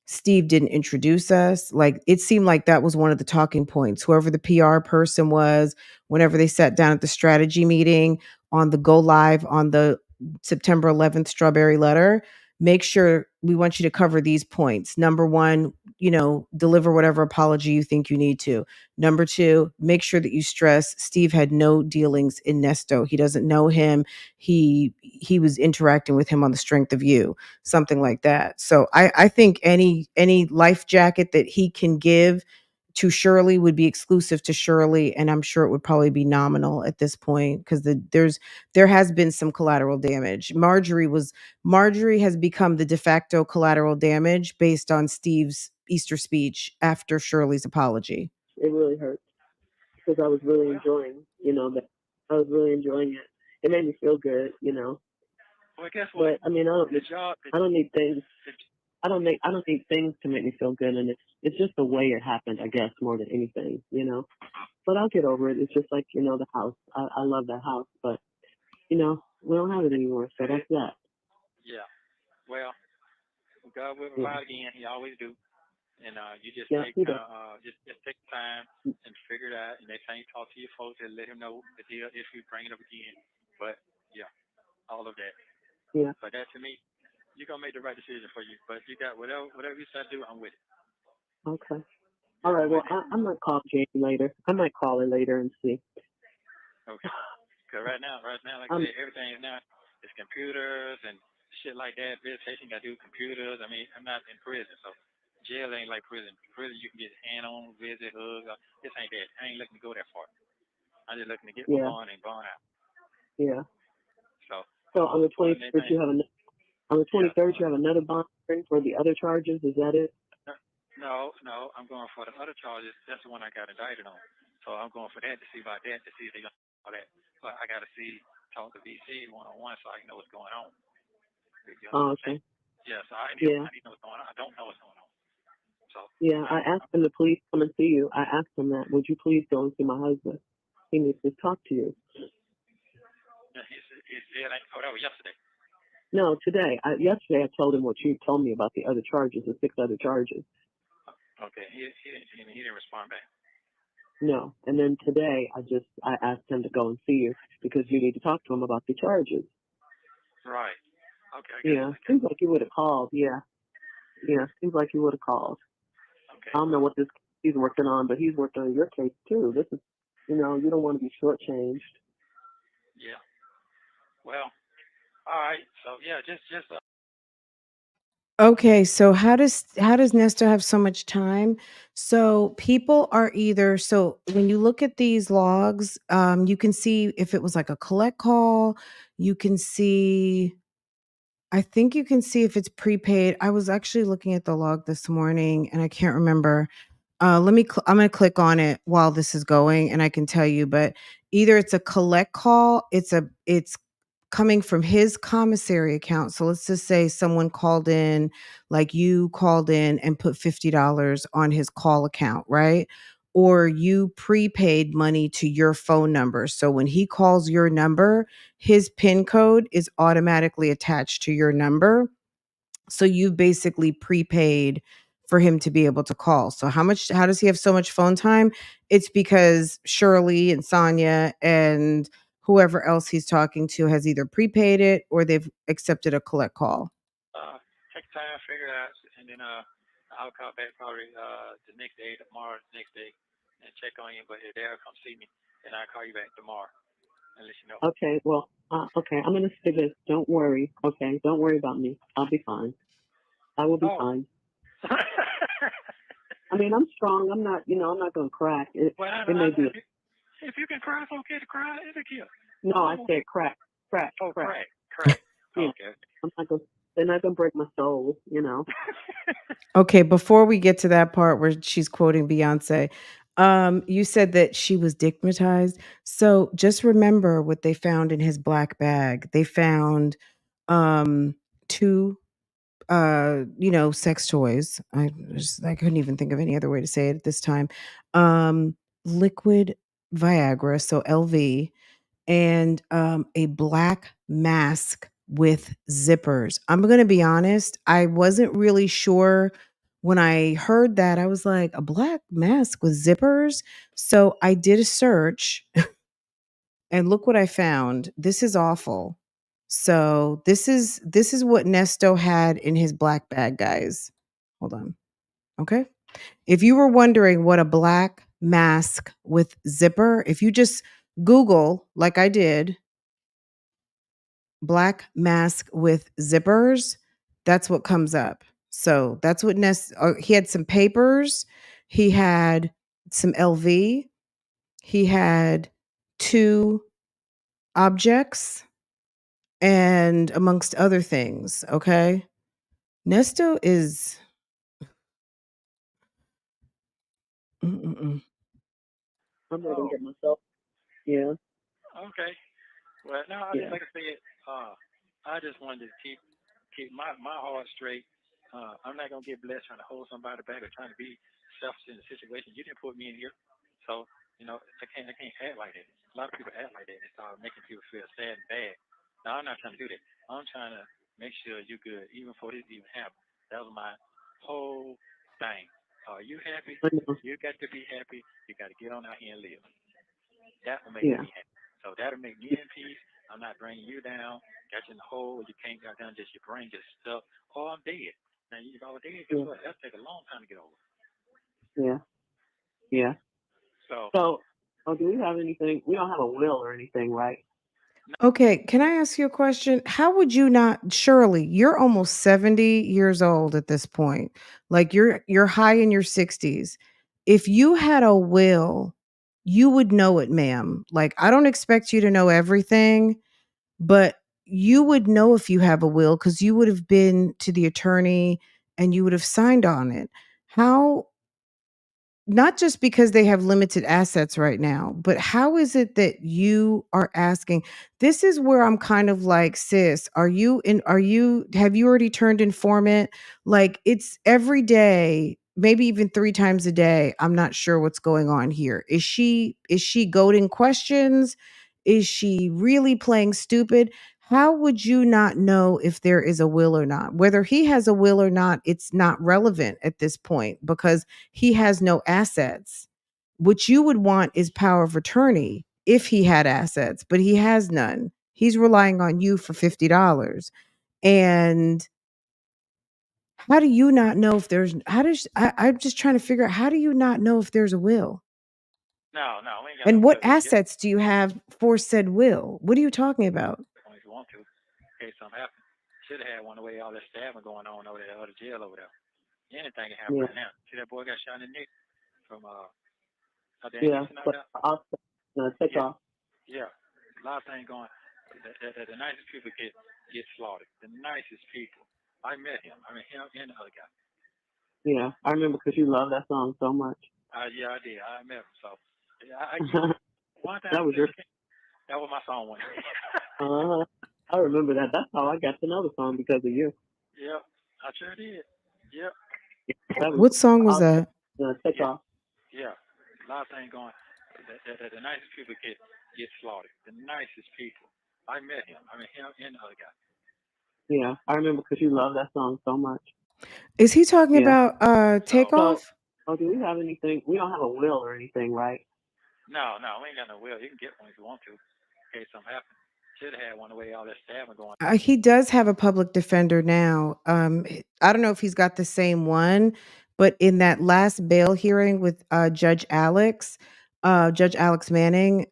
Steve didn't introduce us. Like, it seemed like that was one of the talking points. Whoever the PR person was, whenever they sat down at the strategy meeting on the go live on the September 11th Strawberry Letter, make sure we want you to cover these points. Number one, deliver whatever apology you think you need to. Number two, make sure that you stress Steve had no dealings in Nesto. He doesn't know him. He was interacting with him on the strength of you, something like that. So I think any life jacket that he can give to Shirley would be exclusive to Shirley, and I'm sure it would probably be nominal at this point because there has been some collateral damage. Marjorie has become the de facto collateral damage based on Steve's Easter speech after Shirley's apology. It really hurts because I was really Well, enjoying, that I was really enjoying it. It made me feel good, well, guess what? But I mean, The job, I don't need things. the, I don't need things to make me feel good, and it's just the way it happened, I guess, more than anything, But I'll get over it. It's just like the house. I love that house, but we don't have it anymore, so that's that. yeah. Well, God will Yeah, provide again. He always do. And you just yeah, take he does. just take time and figure it out. And next time you talk to your folks, and let him know the deal if you bring it up again. But yeah, all of that. Yeah. But that to me, you're gonna make the right decision for you. But you got whatever you decide to do, I'm with it. Okay. All Yeah, right. I'm Well, with it. I might call Jamie later. I might call her later and see. Okay. Cause right now, like I I'm. said, everything is now it's computers and shit like that. Visitation got to do computers. I mean, I'm not in prison, so jail ain't like prison. Prison you can get hand on visit, hugs. This ain't that. I ain't looking to go that far. I'm just looking to get my Yeah. bond and bond out. Yeah. So So the on the most important 23rd, thing, on the yeah. 23rd, you have another bond hearing for the other charges. Is that it? No, I'm going for the other charges. That's the one I got indicted on. So I'm going for that to see about that to see if they gonna all that. But I got to talk to VC one on one so I can know what's going on. You know Oh, what I'm saying? okay. Yeah, so Yeah. I need to know what's going on. I don't know what's going on. So Yeah. I asked him to please come and see you. I asked him that. Would you please go and see my husband? He needs to talk to you. yeah, he said, oh, that was yesterday. No, today. Yesterday I told him what you told me about the other charges, the 6 other charges. Okay, he didn't respond back. No. And then today I asked him to go and see you because you need to talk to him about the charges. Right. Okay, I got it. Yeah. Seems like you would have called. Yeah. Yeah. Seems like you would have called. Okay, I don't know well, what this he's working on, but he's working on your case too. This is, you don't want to be shortchanged. yeah. Well, all right. So yeah, just Okay, so how does Nesto have so much time? So people are either so when you look at these logs, you can see if it was like a collect call, you can see I think you can see if it's prepaid. I was actually looking at the log this morning and I can't remember. I'm going to click on it while this is going and I can tell you, but either it's a collect call, it's coming from his commissary account. So let's just say someone called in, like you called in and put $50 on his call account, right? Or you prepaid money to your phone number. So when he calls your number, his PIN code is automatically attached to your number. So you basically prepaid for him to be able to call. So how does he have so much phone time? It's because Shirley and Sonia and whoever else he's talking to has either prepaid it or they've accepted a collect call. take time, figure it out, and then I'll call back probably the next day, tomorrow, the next day, and check on you. But if they'll come see me, then I'll call you back tomorrow and let you know. Okay, well, okay, I'm gonna say this. Don't worry. Okay, don't worry about me. I'll be fine. I will be Oh. fine. I mean, I'm strong. I'm not. I'm not gonna crack. It may be. If you can cry, it's okay to cry. It's a gift. No, I said crack, crack, Oh, crack. crack. Yeah, Okay. I'm not gonna. They're not gonna break my soul. Okay, before we get to that part where she's quoting Beyonce, you said that she was stigmatized. So just remember what they found in his black bag. They found um, two sex toys. I couldn't even think of any other way to say it at this time. Liquid Viagra, so LV, and a black mask with zippers. I'm going to be honest, I wasn't really sure when I heard that. I was like, a black mask with zippers? So I did a search and look what I found. This is awful. So this is what Nesto had in his black bag, guys. Hold on. Okay. If you were wondering what a black mask with zipper, if you just Google, like I did, black mask with zippers, that's what comes up. So that's what he had some papers, he had some LV, he had two objects, and amongst other things. Okay. Nesto is. Mm-mm-mm. I'm ready to Oh, get myself. Yeah, okay. Well, no, I just yeah, like I said, I just wanted to keep my heart straight. I'm not gonna get blessed trying to hold somebody back or trying to be selfish in the situation. You didn't put me in here, so I can't act like that. A lot of people act like that. They start making people feel sad and bad. No, I'm not trying to do that. I'm trying to make sure you're good, even before this even happened. That was my whole thing. Are you happy? I know. You got to be happy. You got to get on out here and live. That will make Yeah, me happy. So that'll make me in peace. I'm not bringing you down, got you in the hole. You can't get down, just your brain just stuck. Oh, I'm dead. Now, you know, dead, guess yeah, what? That'll take a long time to get over. yeah, yeah. So, So, oh, do we have anything? We don't have a will or anything, right? no, Okay, can I ask you a question? How would you not, Shirley, you're almost 70 years old at this point. Like you're high in your 60s. If you had a will, you would know it, ma'am. Like I don't expect you to know everything, but you would know if you have a will cuz you would have been to the attorney and you would have signed on it. How not just because they have limited assets right now, but how is it that you are asking? This is where I'm kind of like, sis, have you already turned informant? Like it's every day, maybe even 3 times a day. I'm not sure what's going on here. Is she goading questions? Is she really playing stupid? How would you not know if there is a will or not? Whether he has a will or not, it's not relevant at this point because he has no assets. What you would want is power of attorney if he had assets, but he has none. He's relying on you for $50. And how do you not know if there's how does I'm just trying to figure out how do you not know if there's a will? no, we ain't got no And what will. You can get assets do you have for said will? What are you talking about? one if you want to, in case something happens. Should have had one the way all that stabbing going on over there, other jail over there. Anything can happen Yeah, right now. See that boy got shot in the neck from out there in yeah. Houston out But there? I'll take Yeah, off. yeah. A lot of things going. The nicest people get slaughtered. The nicest people. I met him. I mean him and the other guy. Yeah, I remember because you love that song so much. Yeah, I did. I met him. So yeah, I get it. that One thing I can say, was your. you can't. That was my song one. I remember that. That's how I got to know the song because of you. Yep, I sure did. Yep, That was. What song was I'll that? take yeah, off. yeah. A lot of things going. The nicest people get slaughtered. The nicest people. I met him. I mean him and the other guy. Yeah, I remember because you love that song so much. Is he talking Yeah. about So So, Takeoff? oh, do we have anything? We don't have a will or anything, right? no, we ain't got no will. You can get one if you want to, in case something happens. Should have had one the way all that stabbing going. He does have a public defender now. I don't know if he's got the same one, but in that last bail hearing with Judge Alex Manning,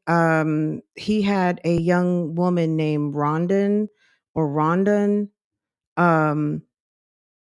he had a young woman named Rondon. Um,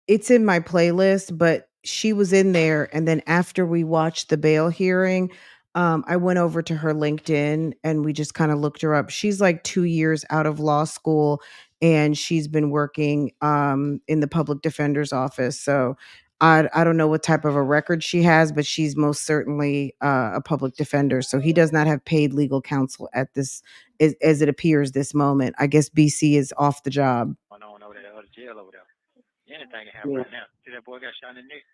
it's in my playlist, but she was in there, and then after we watched the bail hearing, I went over to her LinkedIn and we just kind of looked her up. She's like 2 years out of law school, and she's been working, in the public defender's office, so I don't know what type of a record she has, but she's most certainly, a public defender, so he does not have paid legal counsel at this as it appears this moment. I guess BC is off the job. Going on over there, other jail over there. Anything can happen Yeah. right now. See that boy got shot in the neck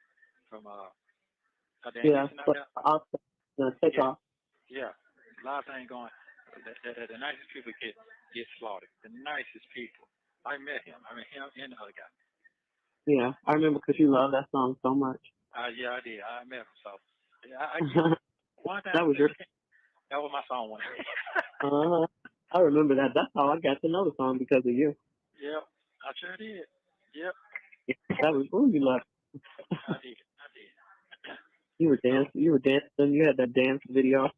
from out there in Yeah, Houston out but there? I'll take Yeah, off. yeah. A lot of things going. The nicest people get slaughtered. The nicest people. I met him. I mean him and the other guy. Yeah, I remember because you love that song so much. Yeah, I did. I met him. So yeah, I get it. One thing I that can was say, your. you can't. That was my song one. Uh, I remember that. That's how I got to know the song because of you. Yep, I sure did. Yep, That was you loved. I did. I did. You were So dancing. You were dancing. You had that dance video.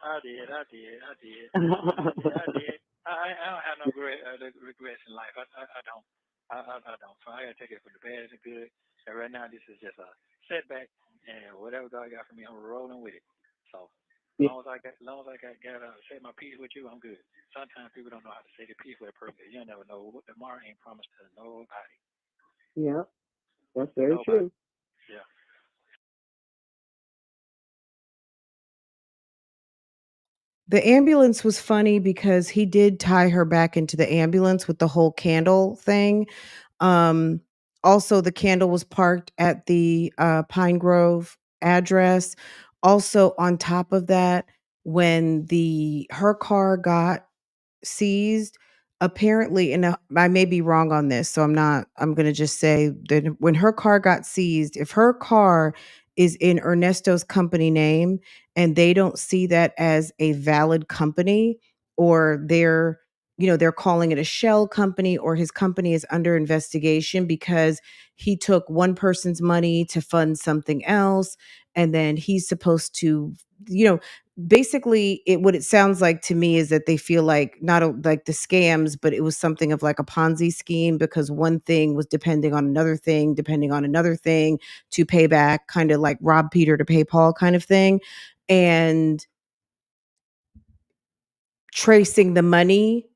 I did. I did. I did. Yeah. I did. I don't have no regrets in life. I don't. I don't. So I gotta take it for the bad and the good. And right now, this is just a setback, and whatever God got for me, I'm rolling with it. So long as I got say my piece with you, I'm good. Sometimes people don't know how to say the piece with a person. You never know what tomorrow ain't promised to nobody. Yeah. That's very Nobody. true. Yeah. The ambulance was funny because he did tie her back into the ambulance with the whole candle thing. Um, Also, the candle was parked at the Pine Grove address. Also, on top of that, when her car got seized, apparently, and I may be wrong on this, so I'm going to just say that when her car got seized, if her car is in Ernesto's company name and they don't see that as a valid company, or they're calling it a shell company, or his company is under investigation because he took one person's money to fund something else, and then he's supposed to, you know basically, what it sounds like to me is that they feel like not like the scams, but it was something of like a Ponzi scheme, because one thing was depending on another thing, depending on another thing to pay back, kind of like rob Peter to pay Paul kind of thing. And tracing the money,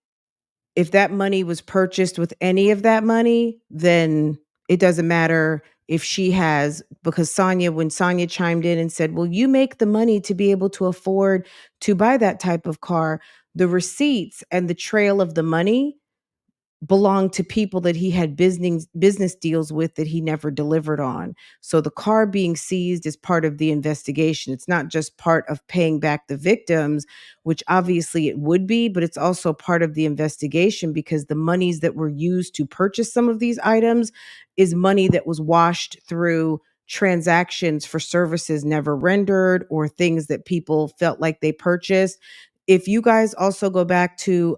if that money was purchased with any of that money, then it doesn't matter if she has, because when Sonia chimed in and said, well, you make the money to be able to afford to buy that type of car, the receipts and the trail of the money belonged to people that he had business deals with that he never delivered on. So the car being seized is part of the investigation. It's not just part of paying back the victims, which obviously it would be, but it's also part of the investigation, because the monies that were used to purchase some of these items is money that was washed through transactions for services never rendered, or things that people felt like they purchased. If you guys also go back to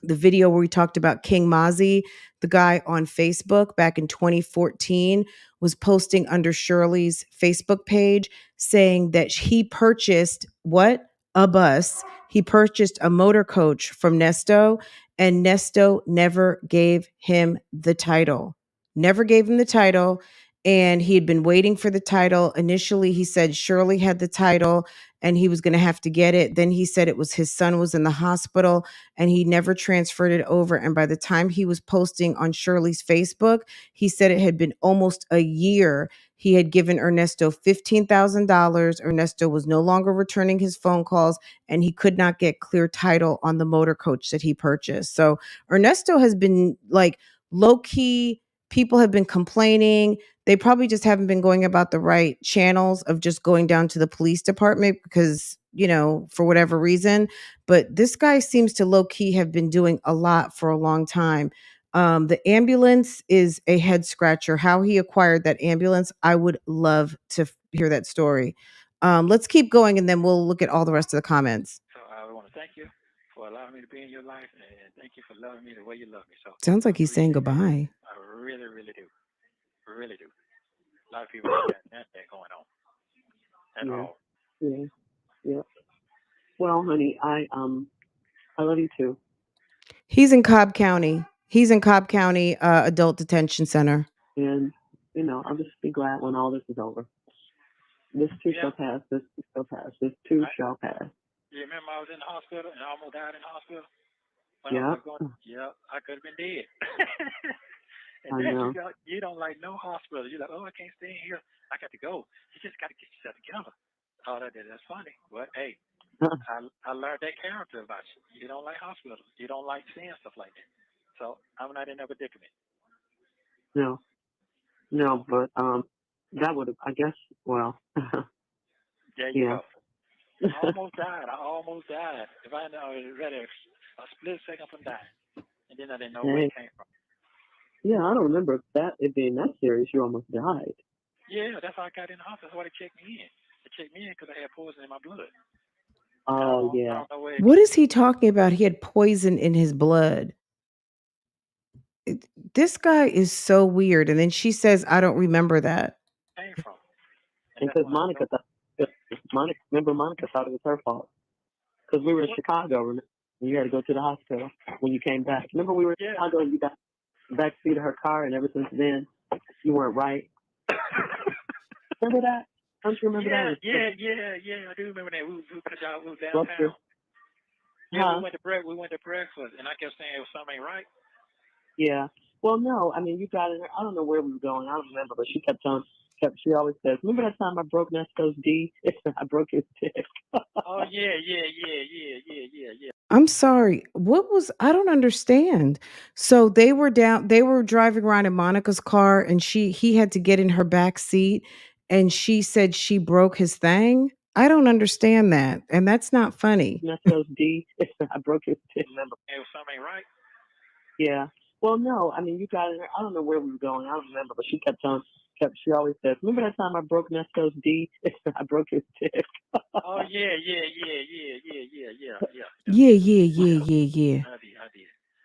the video where we talked about King Mazi, the guy on Facebook back in 2014 was posting under Shirley's Facebook page saying that he purchased what? A bus. He purchased a motor coach from Nesto, and Nesto never gave him the title. Never gave him the title. And he had been waiting for the title. Initially, he said Shirley had the title and he was going to have to get it. Then he said it was his son was in the hospital and he never transferred it over. And by the time he was posting on Shirley's Facebook, he said it had been almost a year. He had given Ernesto $15,000. Ernesto was no longer returning his phone calls, and he could not get clear title on the motor coach that he purchased. So Ernesto has been like low key. People have been complaining. They probably just haven't been going about the right channels of just going down to the police department because, for whatever reason. But this guy seems to low key have been doing a lot for a long time. The ambulance is a head scratcher. How he acquired that ambulance, I would love to hear that story. Let's keep going, and then we'll look at all the rest of the comments. So I want to thank you for allowing me to be in your life, and thank you for loving me the way you love me. So Sounds I like he's saying appreciate that. goodbye. I really, really do. Really do. A lot of people ain't got that going on at Yeah. all. Yeah. Yeah. Well, honey, I love you too. He's in Cobb County. He's in Cobb County Adult Detention Center. And I'll just be glad when all this is over. This too Yeah. shall pass. This too shall pass. This too I, shall pass. you remember I was in the hospital and I almost died in the hospital? When I Yeah. was going, yeah, I could have been dead. And I then know. you don't like no hospital. You're like, oh, I can't stay in here. I got to go. You just got to get yourself together. Oh, that's funny. But hey, I learned that character about you. You don't like hospitals. You don't like seeing stuff like that. So I'm not in that predicament. No. So No, but that would have, I guess. Well. there you Yeah. go. I almost died. If I know, I was ready a split second from dying, and then I didn't know where Hey. it came from. Yeah, I don't remember it being that serious. You almost died. Yeah, that's how I got in the hospital. That's why they checked me in. They checked me in because I had poison in my blood. Oh I yeah. don't know where it What is he talking about? He had poison in his blood. This guy is so weird. And then she says, I don't remember that. came from. And And that's because why I Monica thought it was her fault. Because we were in Chicago, remember? And you had to go to the hospital when you came back. Remember we were in Chicago and you got the back seat of her car, and ever since then you weren't right. Remember that? Don't you remember that? I do remember that. We was downtown. Yeah, we went to breakfast, and I kept saying it was something ain't right. Yeah. Well, no, I mean, you got in there. I don't know where we were going. I don't remember, but she she always says, remember that time I broke Nesco's D? I broke his dick. Oh, yeah. I'm sorry. I don't understand. So they were driving around in Monica's car and he had to get in her back seat and she said she broke his thing. I don't understand that. And that's not funny. Nesco's D. I broke his dick. Remember? It was something ain't right. Yeah. Well, no, I mean, you got in there. I don't know where we were going. I don't remember, but she she always says, remember that time I broke Nesco's D? I broke his dick. Oh, yeah. Yeah. I did.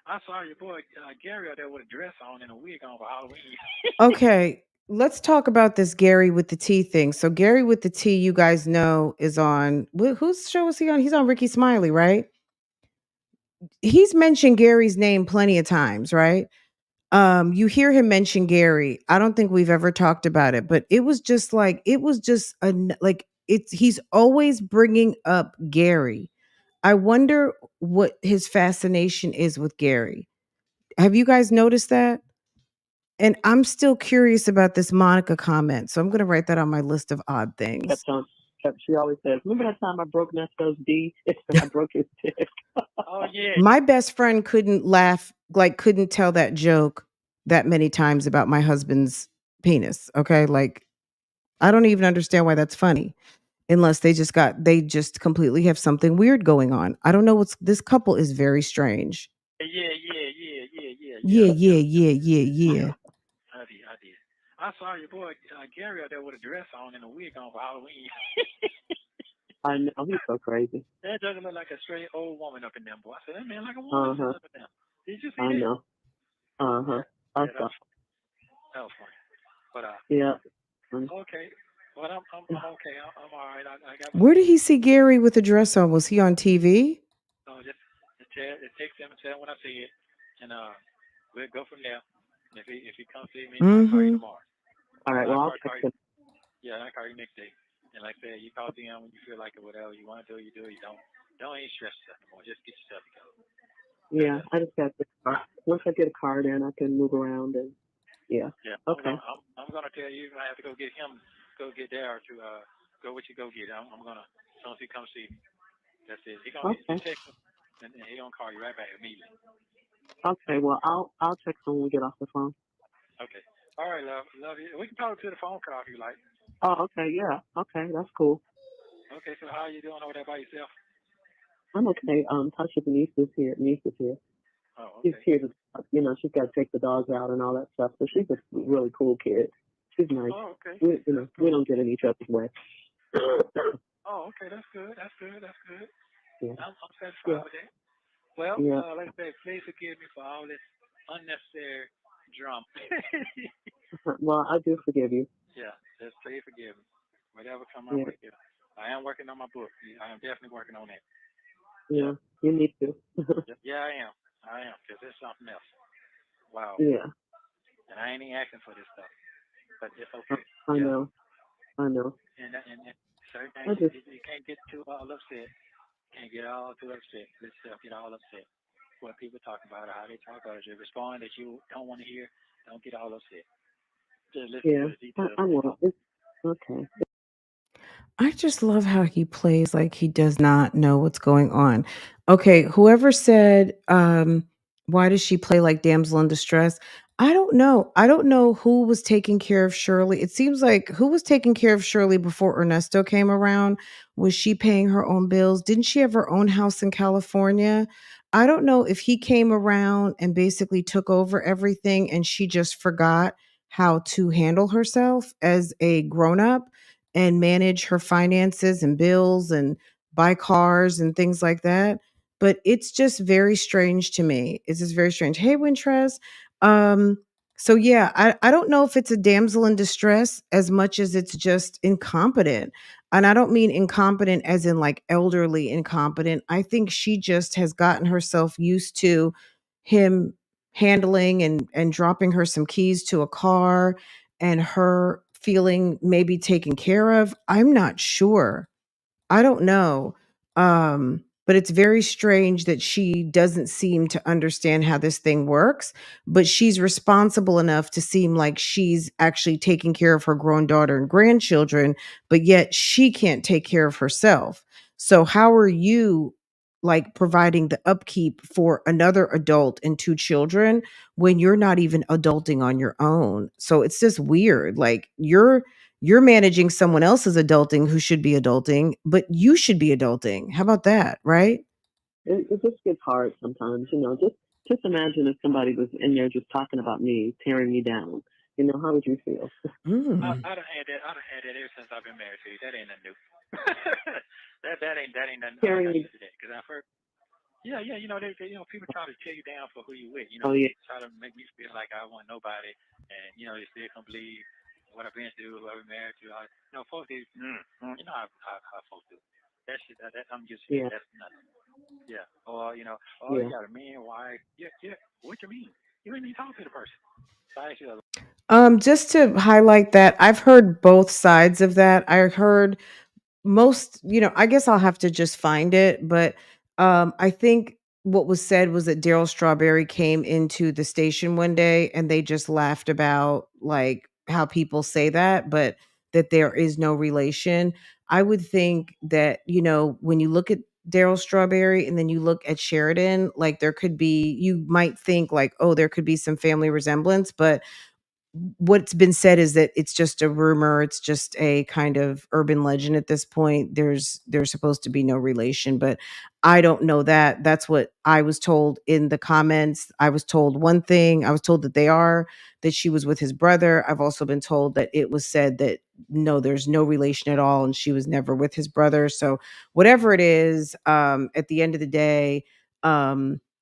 I saw your boy Gary out there with a dress on and a wig on for Halloween. Okay. Let's talk about this Gary with the T thing. So Gary with the T, you guys know, is on whose show is he on? He's on Ricky Smiley, right? He's mentioned Gary's name plenty of times, right? You hear him mention Gary. I don't think we've ever talked about it, but he's always bringing up Gary. I wonder what his fascination is with Gary. Have you guys noticed that? And I'm still curious about this Monica comment, so I'm going to write that on my list of odd things. She always says, remember that time I broke Nesco's D? I broke his dick. Oh, yeah. My best friend couldn't couldn't tell that joke that many times about my husband's penis. Okay. Like, I don't even understand why that's funny unless they just completely have something weird going on. I don't know this couple is very strange. Yeah. Yeah. I did. I saw your boy Gary out there with a dress on and a wig on for Halloween. I know, he's so crazy. That doesn't look like a straight old woman up in them, boy. I said, that man like a woman up in them. Did you see that? I know. Yeah, that was funny. But yeah. Okay. But I'm okay. I'm all right. I got. Where did he see Gary with a dress on? Was he on TV? No, just text him and tell him when I see it, and we'll go from there. And if he comes see me, I'll call you tomorrow. All right. Well, I'll text him. Yeah, I'll call you next day. And like I said, you call DM when you feel like it, whatever you want to do, you do. You don't even stress yourself anymore. Just get yourself together. Yeah, I just got the car. Once I get a car, then I can move around and yeah. Okay. I'm gonna tell you, I have to go get him, go get there to go what you go get. I'm gonna as soon as he comes see me. That's it. He gonna text him and he gonna call you right back immediately. Okay. Well, I'll text him when we get off the phone. Okay. All right, love you. We can talk to the phone call if you like. Oh, okay. Yeah. Okay, that's cool. Okay. So how are you doing over there by yourself? I'm okay. Tasha Denise is here. Oh, okay. She's here to, she's got to take the dogs out and all that stuff. So she's a really cool kid. She's nice. Oh, okay. We don't get in each other's way. Oh, okay. That's good. Yeah. I'm satisfied with that. Well, like I said, please forgive me for all this unnecessary drama. Well, I do forgive you. Yeah, just please forgive me. Whatever come my way. I am working on my book. I am definitely working on that. Yeah, you need to. Yeah, I am. Because it's something else. Wow. Yeah. And I ain't even asking for this stuff. But it's okay. I know. And certain things you can't get too all upset. Can't get all too upset. Let yourself get all upset. What people talk about or how they talk about it. You respond that you don't want to hear. Don't get all upset. Just listen to the details. I won't. It's okay. I just love how he plays like he does not know what's going on. Okay, whoever said, why does she play like damsel in distress? I don't know. I don't know who was taking care of Shirley. It seems like who was taking care of Shirley before Ernesto came around? Was she paying her own bills? Didn't she have her own house in California? I don't know if he came around and basically took over everything and she just forgot how to handle herself as a grown up and manage her finances and bills and buy cars and things like that. But it's just very strange to me. It's just very strange. Hey, Wintress. Um, so yeah, I don't know if it's a damsel in distress as much as it's just incompetent. And I don't mean incompetent as in like elderly incompetent. I think she just has gotten herself used to him handling and dropping her some keys to a car and her feeling maybe taken care of. I'm not sure. I don't know. But it's very strange that she doesn't seem to understand how this thing works, but she's responsible enough to seem like she's actually taking care of her grown daughter and grandchildren, but yet she can't take care of herself. So how are you like providing the upkeep for another adult and two children when you're not even adulting on your own? So it's just weird. Like you're managing someone else's adulting who should be adulting, but you should be adulting. How about that, right? It just gets hard sometimes, you know. Just imagine if somebody was in there just talking about me, tearing me down. You know, how would you feel? Mm. I done had that. I done had that ever since I've been married to you. That ain't nothing new. that ain't nothing. I Tearing got me. used to that because I first. Yeah, yeah. You know, you know, people try to tear you down for who you with. You Oh know, yeah, try to make me feel like I want nobody, and you know, they still can't believe what I've been through, who I've been married to. You know, folks, you know how folks do. That shit, that I'm just yeah, that's nothing. Yeah. Or you know, oh, you yeah. got a man, wife. Yeah, yeah. What you mean? You ain't even talk to the person. So I ask you, Just to highlight that, I've heard both sides of that. I heard most, I guess I'll have to just find it, but I think what was said was that Daryl Strawberry came into the station one day and they just laughed about like how people say that, but that there is no relation. I would think that, when you look at Daryl Strawberry and then you look at Sheridan, like there could be, you might think like, oh, there could be some family resemblance, but what's been said is that it's just a rumor, it's just a kind of urban legend at this point. There's supposed to be no relation, but I don't know that. That's what I was told in the comments. I was told one thing. I was told that she was with his brother. I've also been told that it was said that no, there's no relation at all and she was never with his brother. So whatever it is, at the end of the day,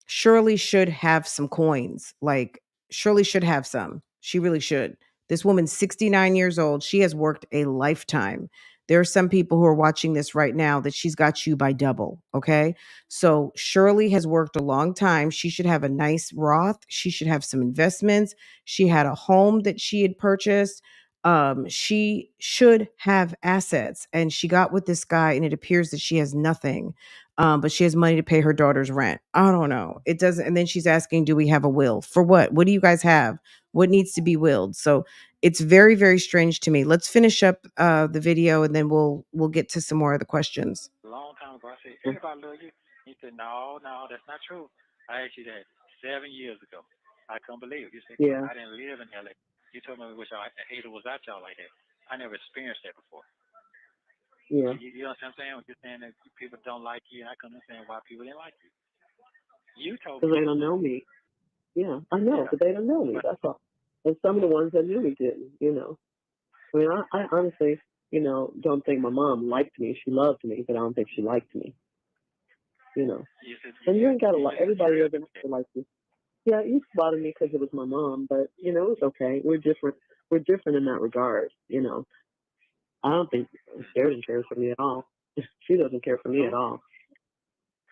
Shirley should have some coins. Like Shirley should have some. She really should. This woman's 69 years old. She has worked a lifetime. There are some people who are watching this right now that she's got you by double. Okay. So Shirley has worked a long time. She should have a nice Roth. She should have some investments. She had a home that she had purchased. She should have assets. And she got with this guy, and it appears that she has nothing. But she has money to pay her daughter's rent. I don't know. It doesn't. And then she's asking, do we have a will? For what? What do you guys have? What needs to be willed? So it's very, very strange to me. Let's finish up the video and then we'll get to some more of the questions. a long time ago. I said, everybody love you. He said, no, no, that's not true. I asked you that 7 years ago. I couldn't believe it. You said, Yeah, I didn't live in LA. You told me wish I hater was out y'all like that. I never experienced that before. yeah. You know what I'm saying? When you're saying that people don't like you, and I couldn't understand why people didn't like you. You told me Because they that. don't know me. Yeah, I know, Yeah. but they don't know me. But That's all. And some of the ones that knew me didn't. You know. I mean, I honestly, don't think my mom liked me. She loved me, but I don't think she liked me. You know. you said And you ain't got to you like just everybody curious. doesn't have to like you. Yeah, it used to bother me because it was my mom, but it was okay. We're different. We're different in that regard. You know. I don't think Sheridan cares for me at all. She doesn't care for me at Who? all.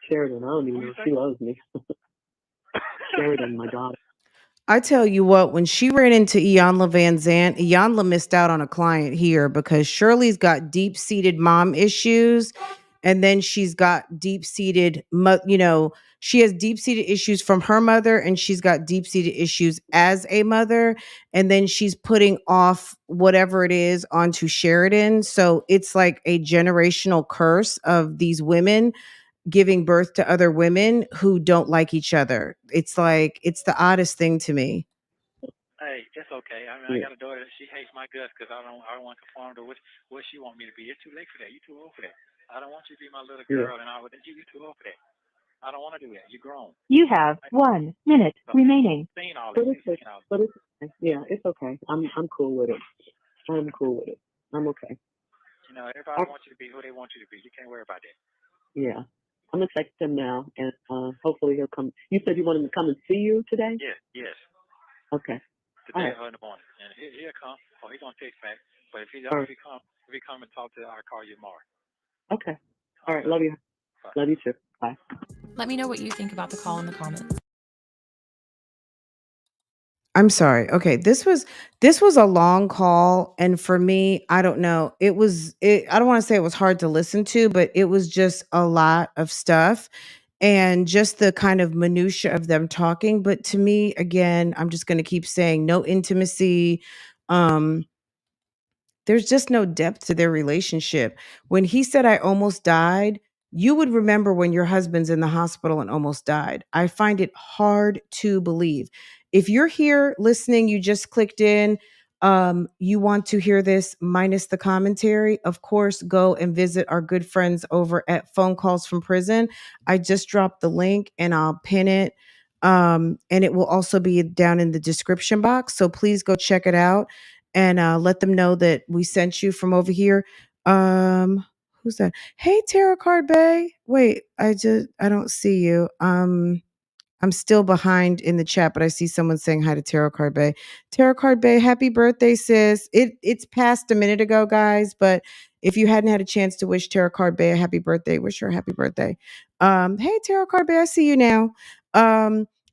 Sheridan, I don't even Who know you if say? she loves me. Sheridan, my daughter. I tell you what, when she ran into Iyanla Van Zant, Iyanla missed out on a client here because Shirley's got deep seated mom issues. And then she's got deep seated, she has deep seated issues from her mother and she's got deep seated issues as a mother. And then she's putting off whatever it is onto Sheridan. So it's like a generational curse of these women giving birth to other women who don't like each other. It's like it's the oddest thing to me. Hey, it's okay. I mean, I Yeah, got a daughter that she hates my guts because I don't want to conform to what she want me to be. It's too late for that. You too old for that. I don't want you to be my little yeah. girl, and you too old for that. I don't want to do that. You're grown. You have I, 1 minute so, remaining. seen all But this. it's You've okay. seen all this. But it's okay. Yeah, it's okay. I'm cool with it. I'm cool with it. I'm okay. You know, everybody I, wants you to be who they want you to be. You can't worry about that. Yeah. I'm gonna text him now, and hopefully he'll come. You said you want him to come and see you today? Yes. Okay. All Today right. or in the morning, and he'll come, or he's gonna text back. But if he All don't, right. if he come and talk to you, I'll call you tomorrow. Okay. All right. Okay. Love you. Bye. Love you too. Bye. Let me know what you think about the call in the comments. I'm sorry. Okay, this was a long call, and for me, I don't know. I don't want to say it was hard to listen to, but it was just a lot of stuff and just the kind of minutia of them talking. But to me, again, I'm just going to keep saying no intimacy. Um there's just no depth to their relationship. When he said, I almost died, you would remember when your husband's in the hospital and almost died. I find it hard to believe. If you're here listening, you just clicked in, you want to hear this minus the commentary, of course, go and visit our good friends over at Phone Calls from Prison. I just dropped the link and I'll pin it. And it will also be down in the description box. So please go check it out and let them know that we sent you from over here. Who's that? Hey, Tarot Card Bay. Wait, I don't see you. I'm still behind in the chat, but I see someone saying hi to Tarot Card Bay. Tarot Card Bay, happy birthday, sis. It's passed a minute ago, guys, but if you hadn't had a chance to wish Tarot Card Bay a happy birthday, wish her a happy birthday. Hey, Tarot Card Bay, I see you now.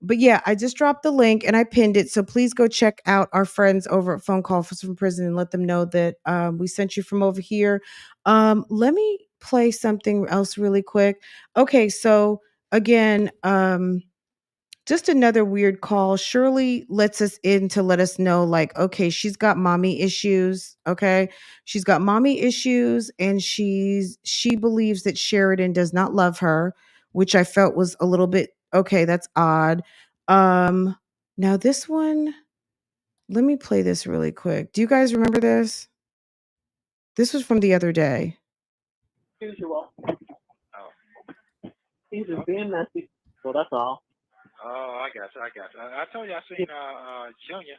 But yeah, I just dropped the link and I pinned it. So please go check out our friends over at Phone Call from Prison and let them know that we sent you from over here. Let me play something else really quick. Okay, so again, just another weird call. Shirley lets us in to let us know, like, okay, she's got mommy issues. Okay. She's got mommy issues and she believes that Sheridan does not love her, which I felt was a little bit okay, that's odd. Um, Now this one, let me play this really quick. Do you guys remember this? This was from the other day. Usual. Oh. He's just being messy. Well, that's all. Oh, I got you. I told you I seen Junior.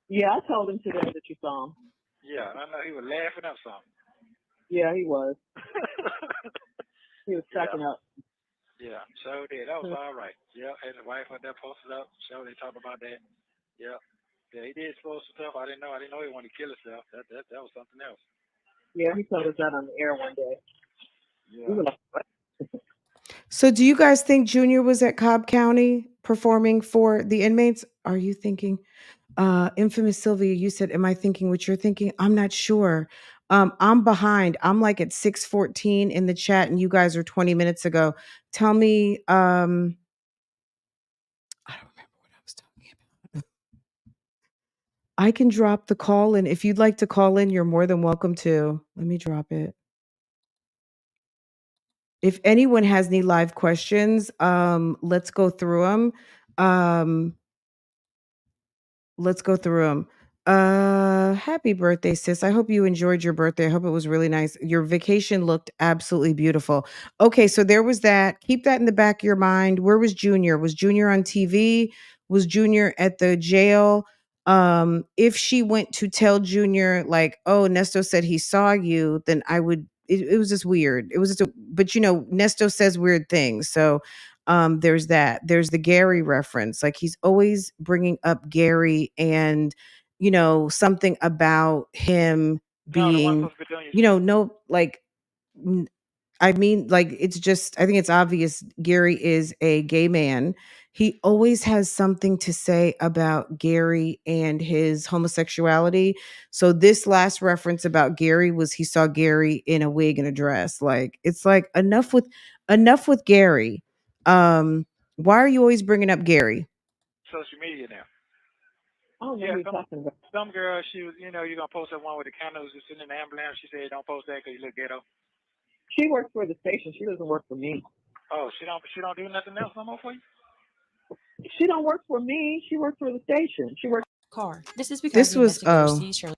Yeah, I told him today that you saw him. Yeah, I know he was laughing up something. Yeah, he was. He was Yeah. cracking up. Yeah, so did. That was all right. Yeah, and the wife out there posted up. So they talked about that. Yeah. Yeah, he did expose some stuff. I didn't know he wanted to kill himself. That was something else. Yeah, he told us that on the air one day. We Yeah. were like, what? So do you guys think Junior was at Cobb County performing for the inmates? Are you thinking? Infamous Sylvia, you said, am I thinking what you're thinking? I'm not sure. I'm behind. I'm like at 6:14 in the chat and you guys are 20 minutes ago. Tell me, I don't remember what I was talking about. I can drop the call in. If you'd like to call in, you're more than welcome to. Let me drop it. If anyone has any live questions, let's go through them. Let's go through them. Happy birthday, sis. I hope you enjoyed your birthday. I hope it was really nice. Your vacation looked absolutely beautiful. Okay, so there was that. Keep that in the back of your mind. Where was Junior? Was Junior on TV? Was Junior at the jail? If she went to tell Junior, like, oh, Nesto said he saw you, then I would it was just weird. It was just but Nesto says weird things. So there's that. There's the Gary reference. Like he's always bringing up Gary and something about him No, the one being supposed to be doing you. no, like n- I mean, like it's just I think it's obvious Gary is a gay man. He always has something to say about Gary and his homosexuality. So this last reference about Gary was he saw Gary in a wig and a dress. Like it's like enough with Gary. Why are you always bringing up Gary? Social media now. I don't know Yeah, who you're talking about. some girl, she was, you're gonna post that one with the candles just sitting in the ambulance. She said, don't post that because you look ghetto. She works for the station. She doesn't work for me. Oh, she don't do nothing else no more for you? She don't work for me. She works for the station. She works. Car. This is because This the was investigators see Shirley.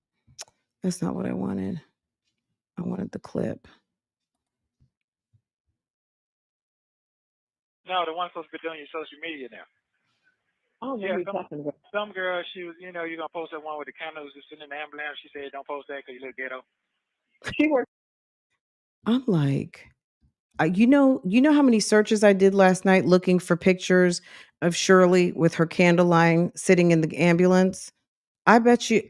that's not what I wanted. I wanted the clip. No, the one supposed to be doing your social media now. I don't know who you're talking about. Some girl, she was, you're gonna post that one with the candles just sitting in the ambulance. She said, don't post that because you look ghetto. She works. I'm like, you know how many searches I did last night looking for pictures of Shirley with her candle line sitting in the ambulance. I bet you,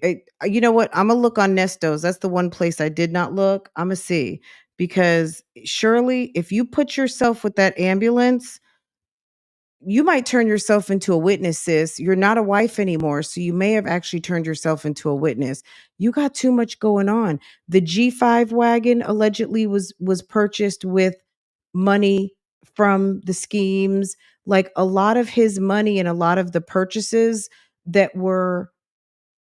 you know what? I'm gonna look on Nestos. That's the one place I did not look. I'm gonna see because Shirley, if you put yourself with that ambulance, you might turn yourself into a witness, sis. You're not a wife anymore, so you may have actually turned yourself into a witness. You got too much going on. The G5 wagon allegedly was purchased with money from the schemes. Like a lot of his money and a lot of the purchases that were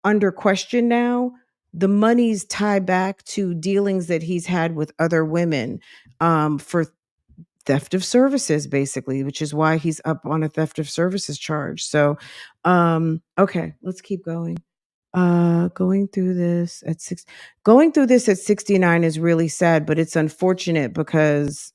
under question now, the money's tied back to dealings that he's had with other women for theft of services, basically, which is why he's up on a theft of services charge. So, okay, let's keep going. Going through this at going through this at 69 is really sad, but it's unfortunate because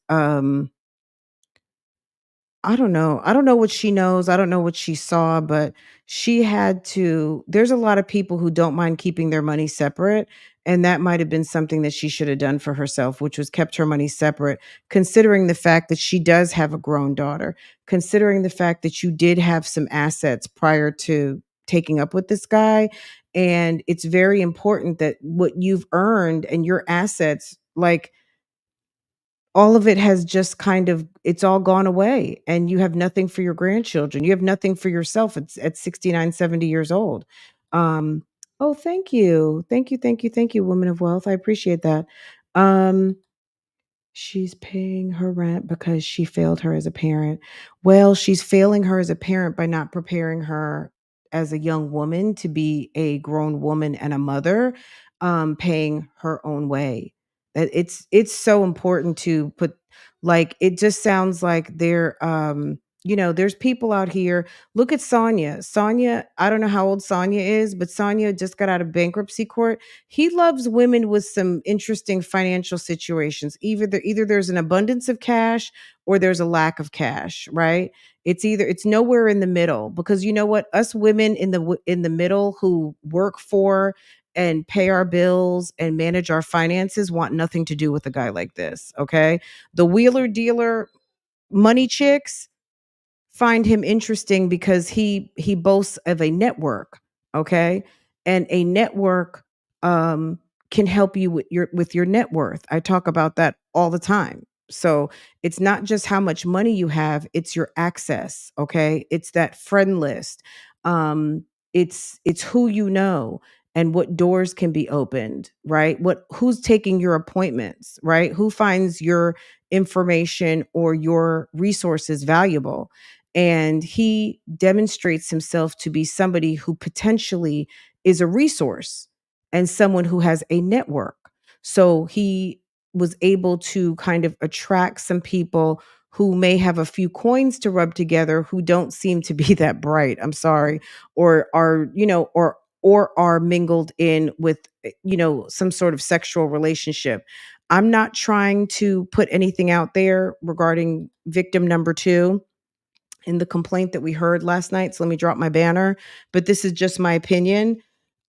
I don't know. I don't know what she knows. I don't know what she saw, but she had to. There's a lot of people who don't mind keeping their money separate. And that might have been something that she should have done for herself, which was kept her money separate, considering the fact that she does have a grown daughter, considering the fact that you did have some assets prior to taking up with this guy. And it's very important that what you've earned and your assets, like, all of it has just kind of it's all gone away and you have nothing for your grandchildren. You have nothing for yourself at 69, 70 years old. Um oh, thank you. Thank you, thank you, thank you, woman of wealth. I appreciate that. Um She's paying her rent because she failed her as a parent. Well, she's failing her as a parent by not preparing her as a young woman to be a grown woman and a mother, paying her own way. That it's so important to put like it just sounds like there's people out here. Look at Sonia. Sonia, I don't know how old Sonia is, but Sonia just got out of bankruptcy court. He loves women with some interesting financial situations. Either there's an abundance of cash or there's a lack of cash, right? It's nowhere in the middle because you know what? Us women in the middle who work for and pay our bills and manage our finances want nothing to do with a guy like this, okay? The wheeler dealer money chicks find him interesting because he boasts of a network, okay? And a network um can help you with your net worth. I talk about that all the time. So it's not just how much money you have, it's your access, okay? It's that friend list. It's who you know and what doors can be opened, right? Who's taking your appointments, right? Who finds your information or your resources valuable? And he demonstrates himself to be somebody who potentially is a resource and someone who has a network. So he was able to kind of attract some people who may have a few coins to rub together who don't seem to be that bright. I'm sorry. Or are, or are mingled in with some sort of sexual relationship. I'm not trying to put anything out there regarding victim number 2 in the complaint that we heard last night. So let me drop my banner. But this is just my opinion.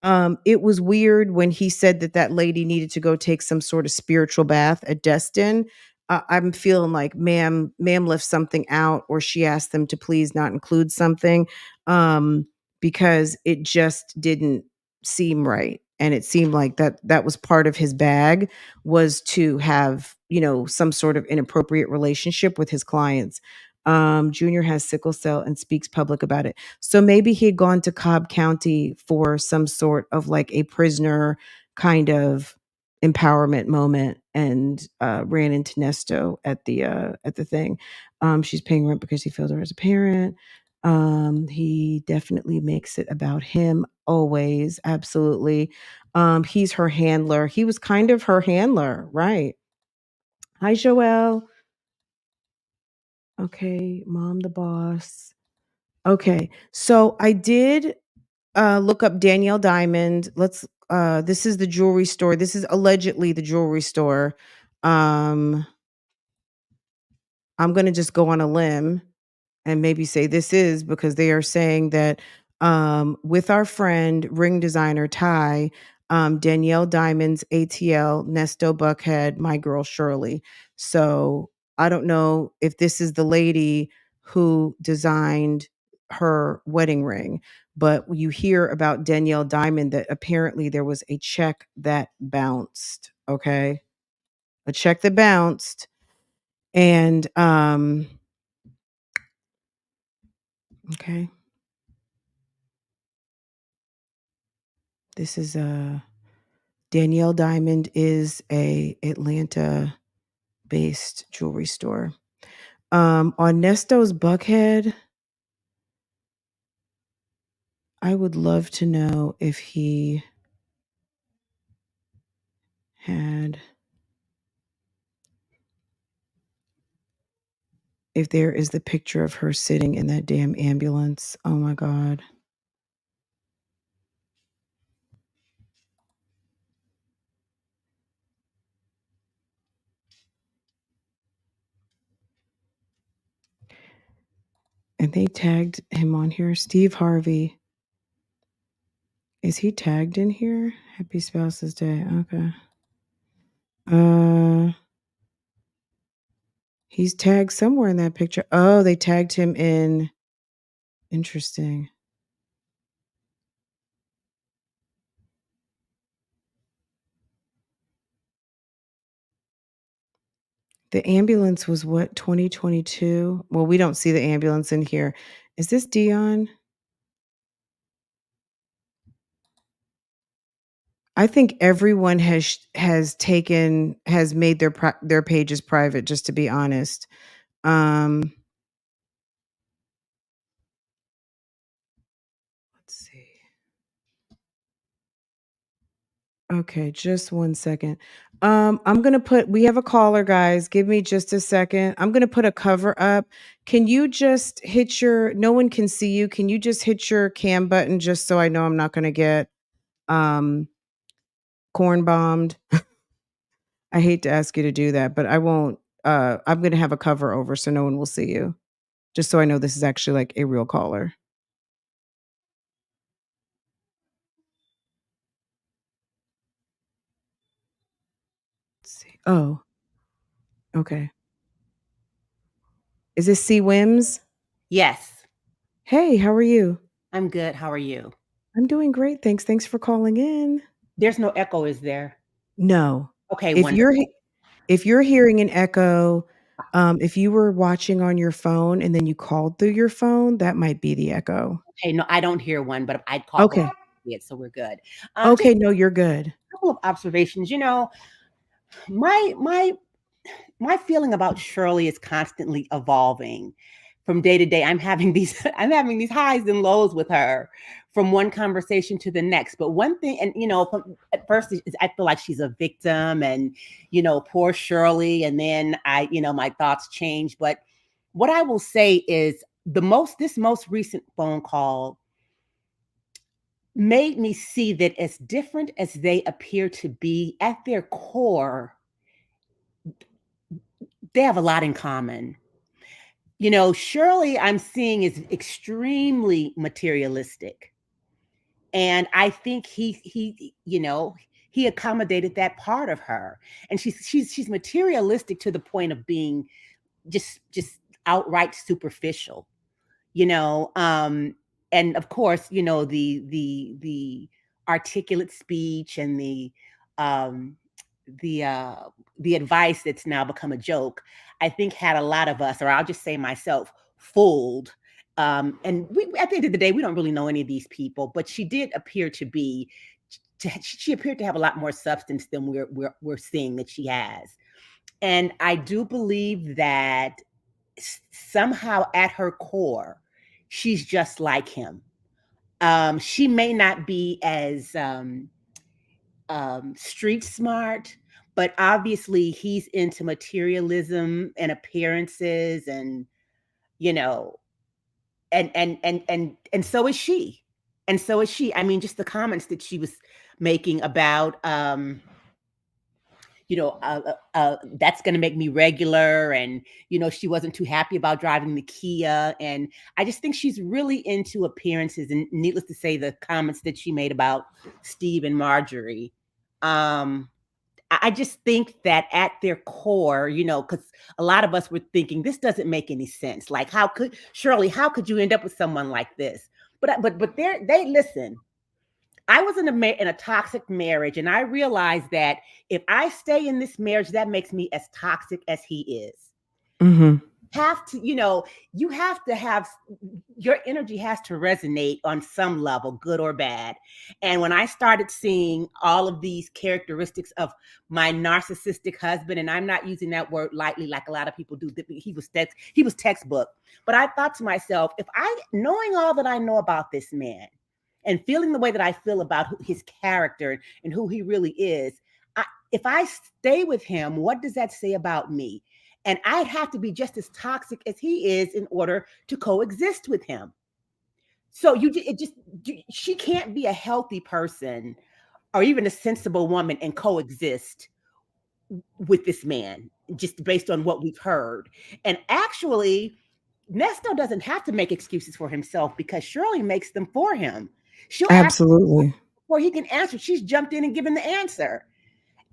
It was weird when he said that that lady needed to go take some sort of spiritual bath at Destin. I'm feeling like ma'am left something out, or she asked them to please not include something, because it just didn't seem right. And it seemed like that was part of his bag, was to have some sort of inappropriate relationship with his clients. Junior has sickle cell and speaks public about it. So maybe he had gone to Cobb County for some sort of like a prisoner kind of empowerment moment and ran into Nesto at the thing. She's paying rent because he failed her as a parent. He definitely makes it about him always. Absolutely. He's her handler. He was kind of her handler, right? Hi, Joelle. Okay, mom the boss. Okay. So I did look up Danielle Diamond. This is the jewelry store. This is allegedly the jewelry store. Um I'm going to just go on a limb and maybe say this is because they are saying that with our friend ring designer Ty, Danielle Diamond's ATL, Nesto Buckhead, my girl Shirley. So I don't know if this is the lady who designed her wedding ring, but you hear about Danielle Diamond that apparently there was a check that bounced. Okay. A check that bounced. And okay. This is Danielle Diamond is a Atlanta based jewelry store. On Nesto's Buckhead, I would love to know if he had, if there is the picture of her sitting in that damn ambulance. Oh my God. And they tagged him on here. Steve Harvey. Is he tagged in here? Happy Spouses Day. Okay. He's tagged somewhere in that picture. Oh, they tagged him in. Interesting. The ambulance was what, 2022? Well, we don't see the ambulance in here. Is this Dion? I think everyone has made their pages private, just to be honest. Let's see. Okay, just one second. We have a caller, guys. Give me just a second. I'm gonna put a cover up. Can you just no one can see you. Can you just hit your cam button just so I know I'm not gonna get corn bombed? I hate to ask you to do that, but I won't. I'm gonna have a cover over so no one will see you. Just so I know this is actually like a real caller. Let's see. Oh, okay. Is this C. Wims? Yes. Hey, how are you? I'm good. How are you? I'm doing great, thanks. Thanks for calling in. There's no echo, is there? No. Okay, If wonderful. you're hearing an echo, if you were watching on your phone and then you called through your phone, that might be the echo. Okay, no, I don't hear one, but I'd call Okay. it, so we're good. Just Okay, no, you're good. a couple of observations. My feeling about Shirley is constantly evolving from day to day. I'm having these highs and lows with her from one conversation to the next. But one thing, and at first I feel like she's a victim, and poor Shirley. And then my thoughts change. But what I will say is this most recent phone call made me see that as different as they appear to be, at their core, they have a lot in common. Shirley, I'm seeing, is extremely materialistic. And I think he accommodated that part of her. And she's materialistic to the point of being just outright superficial. And of course, the articulate speech and um the advice that's now become a joke, I think had a lot of us, or I'll just say myself, fooled. And at the end of the day, we don't really know any of these people, but she did appear to be, she appeared to have a lot more substance than we're seeing that she has. And I do believe that somehow at her core, she's just like him. She may not be as street smart, but obviously he's into materialism and appearances, and and so is she. And so is she. I mean, just the comments that she was making about that's going to make me regular. And, she wasn't too happy about driving the Kia. And I just think she's really into appearances. And needless to say, the comments that she made about Steve and Marjorie, I just think that at their core, because a lot of us were thinking this doesn't make any sense. Like, how could you end up with someone like this? But they listen. I was in a toxic marriage, and I realized that if I stay in this marriage, that makes me as toxic as he is. Mm-hmm. You have to have your energy has to resonate on some level, good or bad. And when I started seeing all of these characteristics of my narcissistic husband, and I'm not using that word lightly like a lot of people do, he was textbook. But I thought to myself, knowing all that I know about this man and feeling the way that I feel about his character and who he really is, if I stay with him, what does that say about me? And I'd have to be just as toxic as he is in order to coexist with him. So she can't be a healthy person or even a sensible woman and coexist with this man, just based on what we've heard. And actually, Nesto doesn't have to make excuses for himself because Shirley makes them for him. She'll ask Absolutely. before he can answer. She's jumped in and given the answer.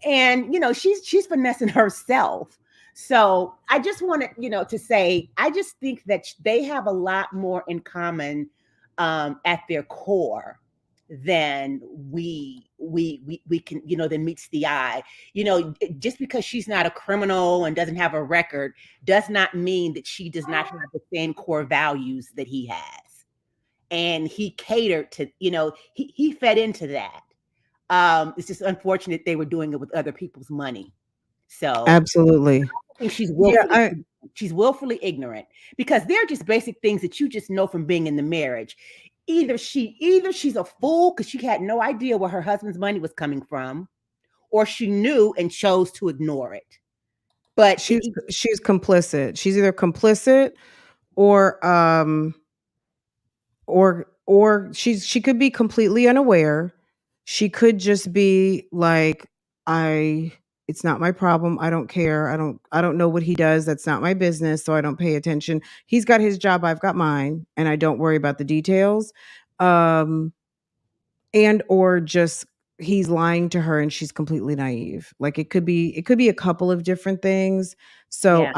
And she's finessing herself. So I just wanted to say, I just think that they have a lot more in common at their core than we can, than meets the eye. Just because she's not a criminal and doesn't have a record does not mean that she does not have the same core values that he has. And he catered to, he fed into that. It's just unfortunate they were doing it with other people's money. So Absolutely. I think Yeah, she's willfully ignorant because they're just basic things that you just know from being in the marriage. Either she's a fool because she had no idea where her husband's money was coming from, or she knew and chose to ignore it. But she's complicit. She's either complicit or she could be completely unaware. She could just be like, it's not my problem. I don't care. I don't know what he does. That's not my business, so I don't pay attention. He's got his job, I've got mine, and I don't worry about the details. And or just he's lying to her and she's completely naive. Like it could be a couple of different things. So yeah,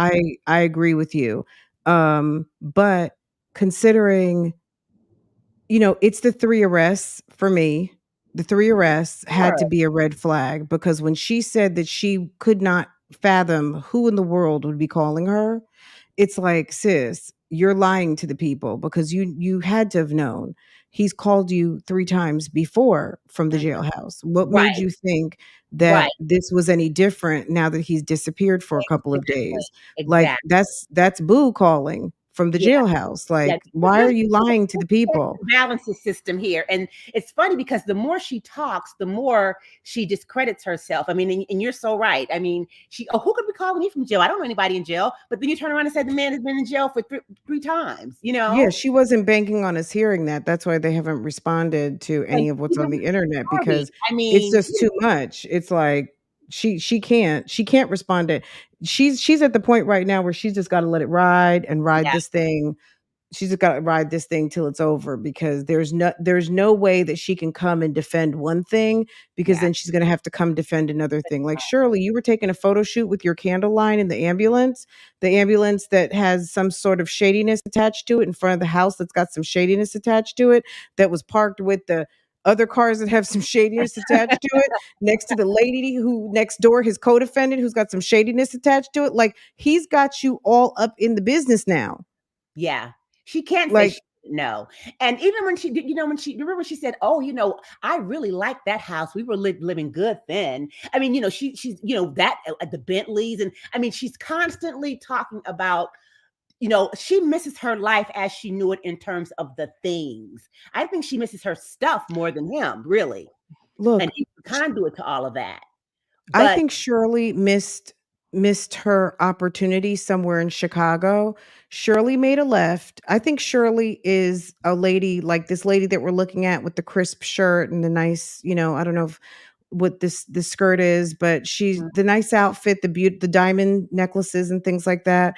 I agree with you. But considering, it's the 3 arrests for me. The 3 arrests had to sure. be a red flag because when she said that she could not fathom who in the world would be calling her, it's like, sis, you're lying to the people because you had to have known. He's called you 3 times before from the Mhm. jailhouse. What made Right, you think right, that this was any different now that he's disappeared for a couple of exactly, days? Like exactly. that's boo calling from the Yeah. jailhouse. Yeah, Like, why are you lying to the people? balance the system here. And it's funny because the more she talks, the more she discredits herself. I mean, and you're so right. I mean, who could be calling me from jail? I don't know anybody in jail. But then you turn around and say the man has been in jail for three times, Yeah, she wasn't banking on us hearing that. That's why they haven't responded to And any of what's on even the internet Harvey, because I it's mean, just too much. It's like she can't respond to. She's at the point right now where she's just got to let it ride and ride yeah, this thing. She's just got to ride this thing till it's over because there's no way that she can come and defend one thing because yeah, then she's going to have to come defend another thing. Like, Shirley, you were taking a photo shoot with your candle line in the ambulance that has some sort of shadiness attached to it in front of the house that's got some shadiness attached to it, that was parked with the other cars that have some shadiness attached to it next to the lady who next door, his co-defendant, who's got some shadiness attached to it. Like, he's got you all up in the business now. yeah. She can't say Like, no. And even when she did, when she remember when she said, "Oh, I really liked that house. We were living good then." I mean, she's that the Bentleys, and I mean, she's constantly talking about she misses her life as she knew it in terms of the things. I think she misses her stuff more than him, really. And look, he's the conduit to all of that. I But think Shirley missed her opportunity somewhere in Chicago. Shirley made a left. I think Shirley is a lady like this lady that we're looking at with the crisp shirt and the nice, I don't know what this skirt is, but she's the nice outfit, the diamond necklaces and things like that.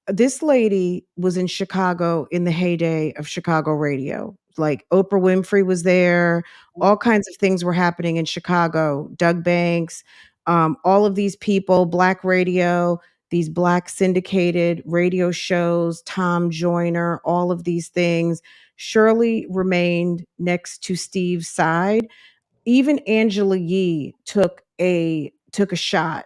This lady was in Chicago in the heyday of Chicago radio. Like Oprah Winfrey was there. All kinds of things were happening in Chicago. Doug Banks. all of these people, black radio, these black syndicated radio shows, Tom Joyner, all of these things. Shirley remained next to Steve's side. Even Angela Yee took a shot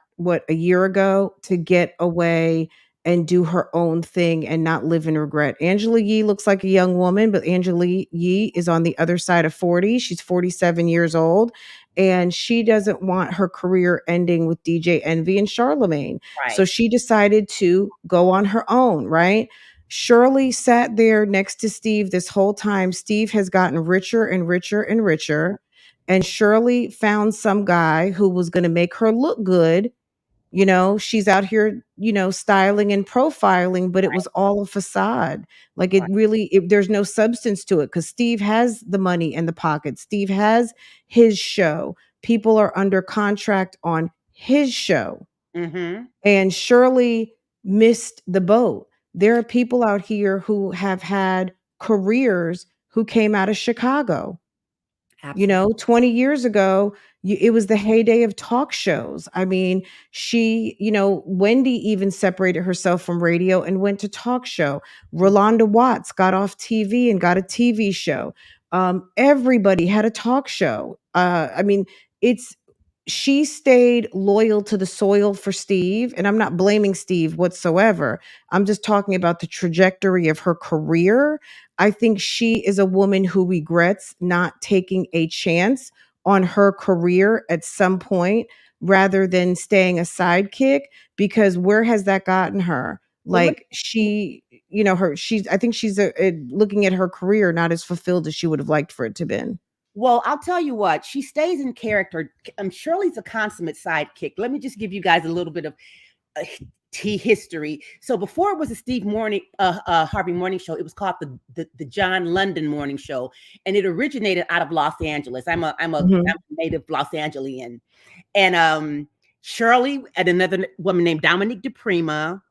a year ago to get away and do her own thing and not live in regret. Angela Yee looks like a young woman, but Angela Yee is on the other side of 40. She's 47 years old, and she doesn't want her career ending with DJ Envy and Charlemagne. So Right. she decided to go on her own, right? Shirley sat there next to Steve this whole time. Steve has gotten richer and richer and richer. And Shirley found some guy who was going to make her look good. She's out here, styling and profiling, but it was all a facade. Like Right. there's no substance to it because Steve has the money in the pocket. Steve has his show. People are under contract on his show. Mm-hmm. And Shirley missed the boat. There are people out here who have had careers who came out of Chicago. Absolutely. 20 years ago, it was the heyday of talk shows. I mean, Wendy even separated herself from radio and went to talk show. Rolanda Watts got off TV and got a TV show. Everybody had a talk show. I mean, she stayed loyal to the soil for Steve, and I'm not blaming Steve whatsoever. I'm just talking about the trajectory of her career. I think she is a woman who regrets not taking a chance on her career at some point rather than staying a sidekick, because where has that gotten her? Well, Like I think she's looking at her career not as fulfilled as she would have liked for it to been. Well, I'll tell you what, she stays in character. Shirley's a consummate sidekick. Let me just give you guys a little bit of history. So before it was a Steve Harvey morning show, it was called the John London morning show, and it originated out of Los Angeles. I'm a native Los Angelian, and Shirley and another woman named Dominique DePrima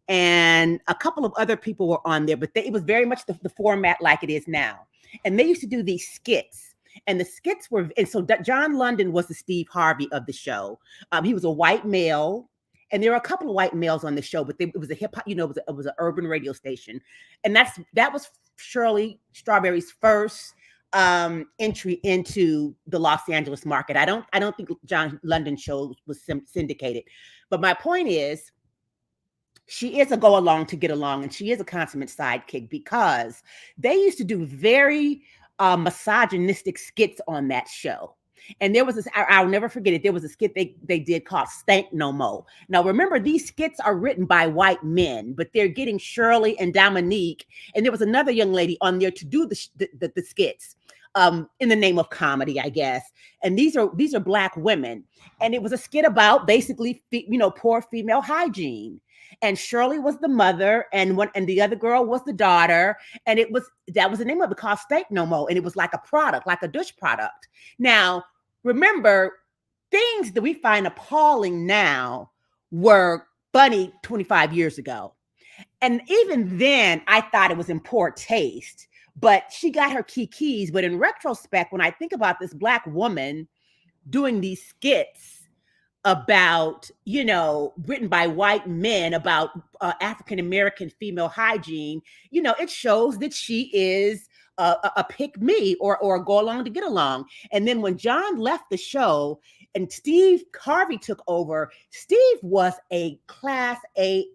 and a couple of other people were on there, but it was very much the format like it is now. And they used to do these skits. And the skits were, and so John London was the Steve Harvey of the show. He was a white male, and there were a couple of white males on the show, but it was a hip hop, it was an urban radio station, and that was Shirley Strawberry's first entry into the Los Angeles market. I don't think John London show was syndicated, but my point is, she is a go along to get along, and she is a consummate sidekick because they used to do very misogynistic skits on that show. And there was this, I'll never forget it. There was a skit they did called Stank No Mo. Now, remember, these skits are written by white men, but they're getting Shirley and Dominique. And there was another young lady on there to do the skits in the name of comedy, I guess. And these are Black women. And it was a skit about basically, poor female hygiene. And Shirley was the mother, and the other girl was the daughter, and that was the name of it, called Stank No Mo, and it was like a product, like a douche product. Now, remember, things that we find appalling now were funny 25 years ago, and even then, I thought it was in poor taste. But she got her keys. But in retrospect, when I think about this Black woman doing these skits about, written by white men about African-American female hygiene, it shows that she is a pick me or a go along to get along. And then when John left the show and Steve Harvey took over, Steve was a class A.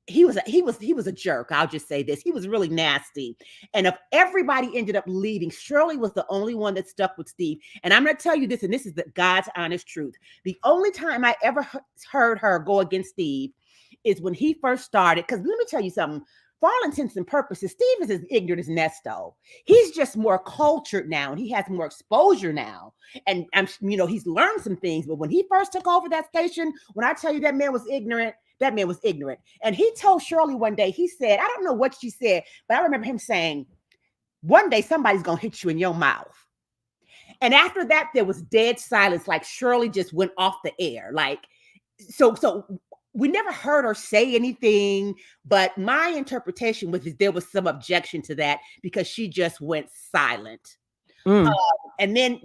He was a jerk. I'll just say this. He was really nasty. And if everybody ended up leaving, Shirley was the only one that stuck with Steve. And I'm going to tell you this, and this is God's honest truth. The only time I ever heard her go against Steve is when he first started. Because let me tell you something. For all intents and purposes, Steve is as ignorant as Nesto. He's just more cultured now, and he has more exposure now. And he's learned some things. But when he first took over that station, when I tell you that man was ignorant, that man was ignorant. And he told Shirley one day, he said, I don't know what she said, but I remember him saying, one day somebody's going to hit you in your mouth. And after that, there was dead silence. Like Shirley just went off the air. Like, so we never heard her say anything, but my interpretation was that there was some objection to that because she just went silent. And then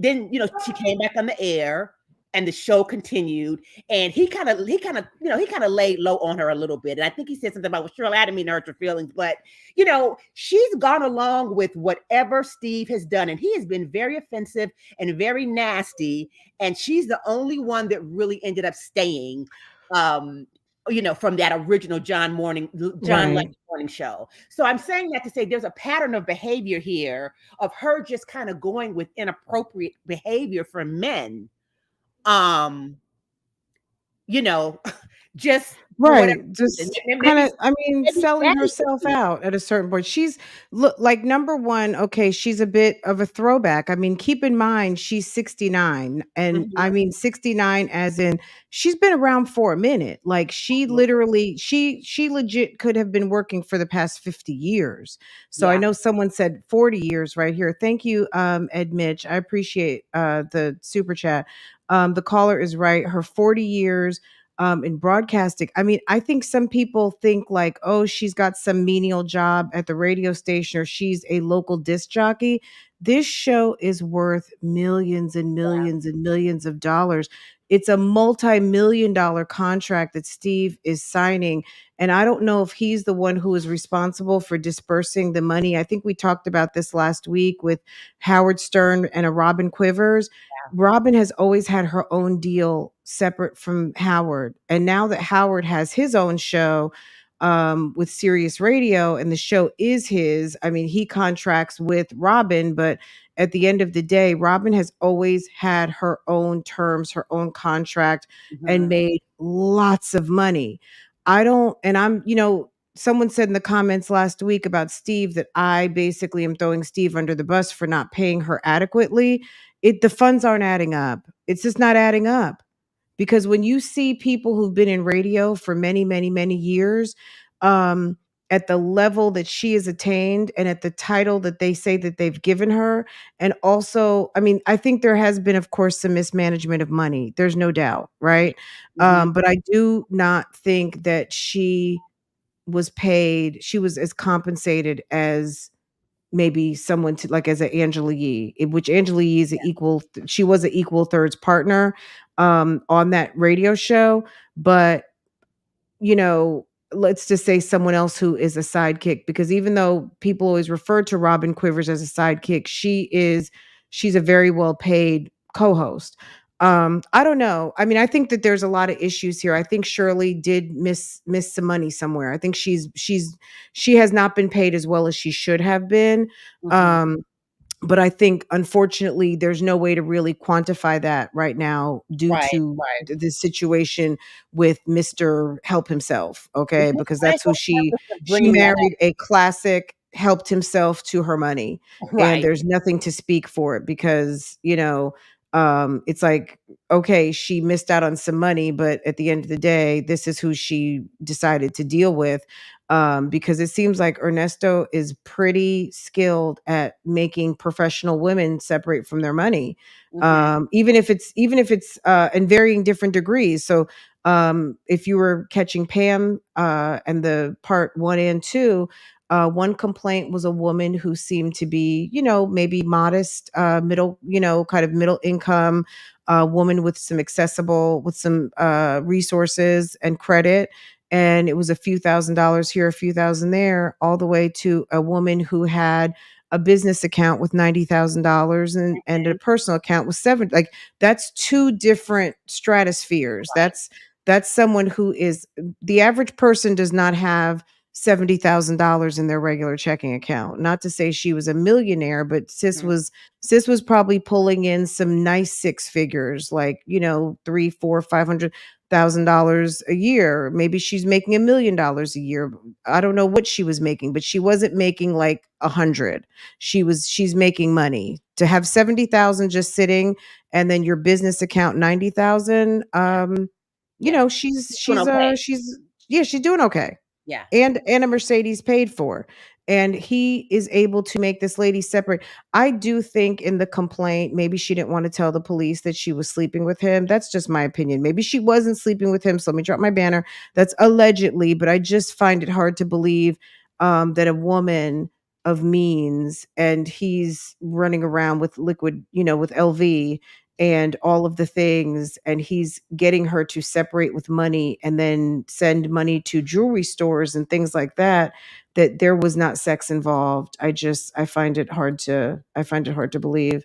she came back on the air. and the show continued, and he kind of laid low on her a little bit. And I think he said something about, well, Shirley, I didn't mean to hurt your feelings, but she's gone along with whatever Steve has done, and he has been very offensive and very nasty, and she's the only one that really ended up staying. From that original John Right. Legend morning show. So I'm saying that to say there's a pattern of behavior here of her just kind of going with inappropriate behavior from men. You know, just for whatever Right. reason. Just kind Maybe of, I mean, maybe selling Betty could herself do it. out at a certain point. She's look like number one, okay, she's a bit of a throwback. I mean, keep in mind she's 69. And I Mhm, mean 69 as in she's been around for a minute. Like she mhm. literally, she legit could have been working for the past 50 years. So I Yeah. know someone said 40 years right here. Thank you, Ed Mitch. I appreciate the super chat. The caller is right. Her 40 years in broadcasting. I mean, I think some people think like, oh, she's got some menial job at the radio station or she's a local disc jockey. This show is worth millions and Yeah. millions and millions of dollars. It's a multi-million dollar contract that Steve is signing. And I don't know if he's the one who is responsible for dispersing the money. I think we talked about this last week with Howard Stern and a Robin Quivers. Robin has always had her own deal separate from Howard. And now that Howard has his own show with Sirius Radio and the show is his, I mean, he contracts with Robin, but at the end of the day, Robin has always had her own terms, her own contract, and Mhm. made lots of money. I don't, and I'm, someone said in the comments last week about Steve that I basically am throwing Steve under the bus for not paying her adequately. The funds aren't adding up. It's just not adding up. Because when you see people who've been in radio for many, many, many years, um, at the level that she has attained and at the title that they say that they've given her, and also, I mean, I think there has been, of course, some mismanagement of money. There's no doubt, right? Mhm. But I do not think that she was as compensated as maybe someone to like as an Angela Yee, which Angela Yee is an equal, she was an equal thirds partner on that radio show. But you know, let's just say someone else who is a sidekick, because even though people always refer to Robin Quivers as a sidekick, she's a very well paid co-host. I don't know. I mean, I think that there's a lot of issues here. I think Shirley did miss some money somewhere. I think she has not been paid as well as she should have been. Mhm. Um, but I think unfortunately there's no way to really quantify that right now due Right, to right. the situation with Mr. Help Himself, okay? Because I that's who thank you for she bringing that married a classic, helped himself to her money, up. and Right. there's nothing to speak for it because, it's like, okay, she missed out on some money, but at the end of the day, this is who she decided to deal with. Because it seems like Ernesto is pretty skilled at making professional women separate from their money, Mhm. even if it's in varying different degrees. So, if you were catching Pam and the part one and two. One complaint was a woman who seemed to be, maybe modest, middle, kind of middle income, woman with some resources and credit, and it was a few $1,000s here, a few thousand there, all the way to a woman who had a business account with $90,000 and a Mhm. personal account with seven. Like that's two different stratospheres. Right. That's someone who is the average person does not have $70,000 in their regular checking account. Not to say she was a millionaire, but Mhm. sis was probably pulling in some nice six figures, like, three, four, $500,000 a year. Maybe she's making $1 million a year. I don't know what she was making, but she wasn't making like 100. She's making money to have 70,000 just sitting, and then your business account 90,000. Yeah. She's doing okay. She's yeah, she's doing okay, Yeah. and a Mercedes paid for. And he is able to make this lady separate. I do think in the complaint, maybe she didn't want to tell the police that she was sleeping with him. That's just my opinion. Maybe she wasn't sleeping with him. So let me drop my banner. That's allegedly, but I just find it hard to believe that a woman of means and he's running around with liquid, with LV and all of the things, and he's getting her to separate with money and then send money to jewelry stores and things like that, that there was not sex involved. I find it hard to believe.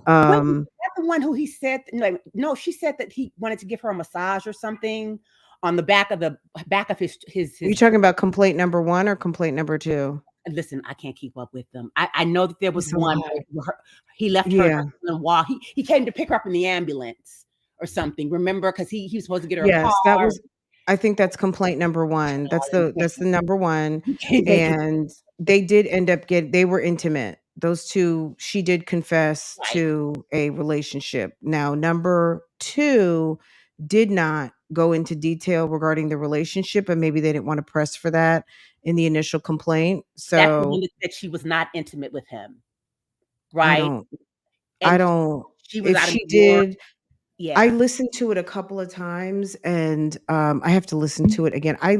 Wait, is Um that the one who he said like no, she said that he wanted to give her a massage or something on the back of you his talking about complaint number 1 or complaint number 2? listen, I can't keep up with them. I know that there was It's a one lot. where he left her Yeah. while he came to pick her up in the ambulance or something. Remember? Because he was supposed to get her a Yes, that car. was I think that's complaint number 1. That's the number 1, You can't make it and they did end up they were intimate. Those 2, she did confess right. to a relationship. Now, number 2 did not go into detail regarding the relationship, and maybe they didn't want to press for that in the initial complaint. That's the one So, that said she was not intimate with him, I right? don't I And don't she was if out of she New York. did, I Yeah. listened to it a couple of times, and I have to listen to it again. I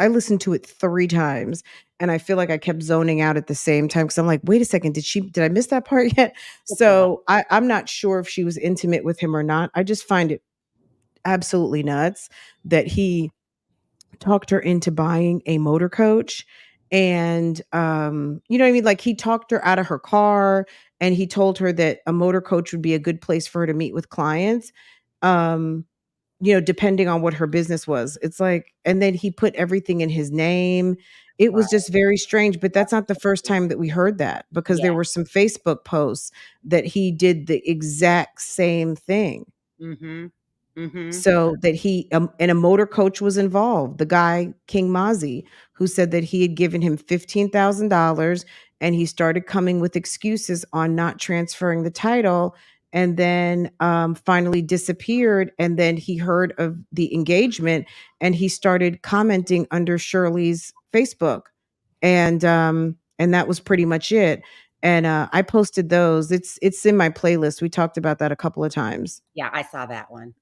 listened to it 3 times, and I feel like I kept zoning out at the same time because I'm like, "Wait a second, did I miss that part yet?" It's a lot. So, I'm not sure if she was intimate with him or not. I just find it absolutely nuts that he talked her into buying a motor coach, and you know what I mean, like he talked her out of her car, and he told her that a motor coach would be a good place for her to meet with clients, um depending on what her business was. It's like, and then he put everything in his name. It was Right. just very strange, but that's not the first time that we heard that, because Yeah. there were some Facebook posts that he did the exact same thing. Mhm. Mhm. So that and a motor coach was involved. The guy, King Mazi, who said that he had given him $15,000, and he started coming with excuses on not transferring the title, and then finally disappeared. And then he heard of the engagement, and he started commenting under Shirley's Facebook. And that was pretty much it. And I posted those. It's in my playlist. We talked about that a couple of times. Yeah, I saw that one.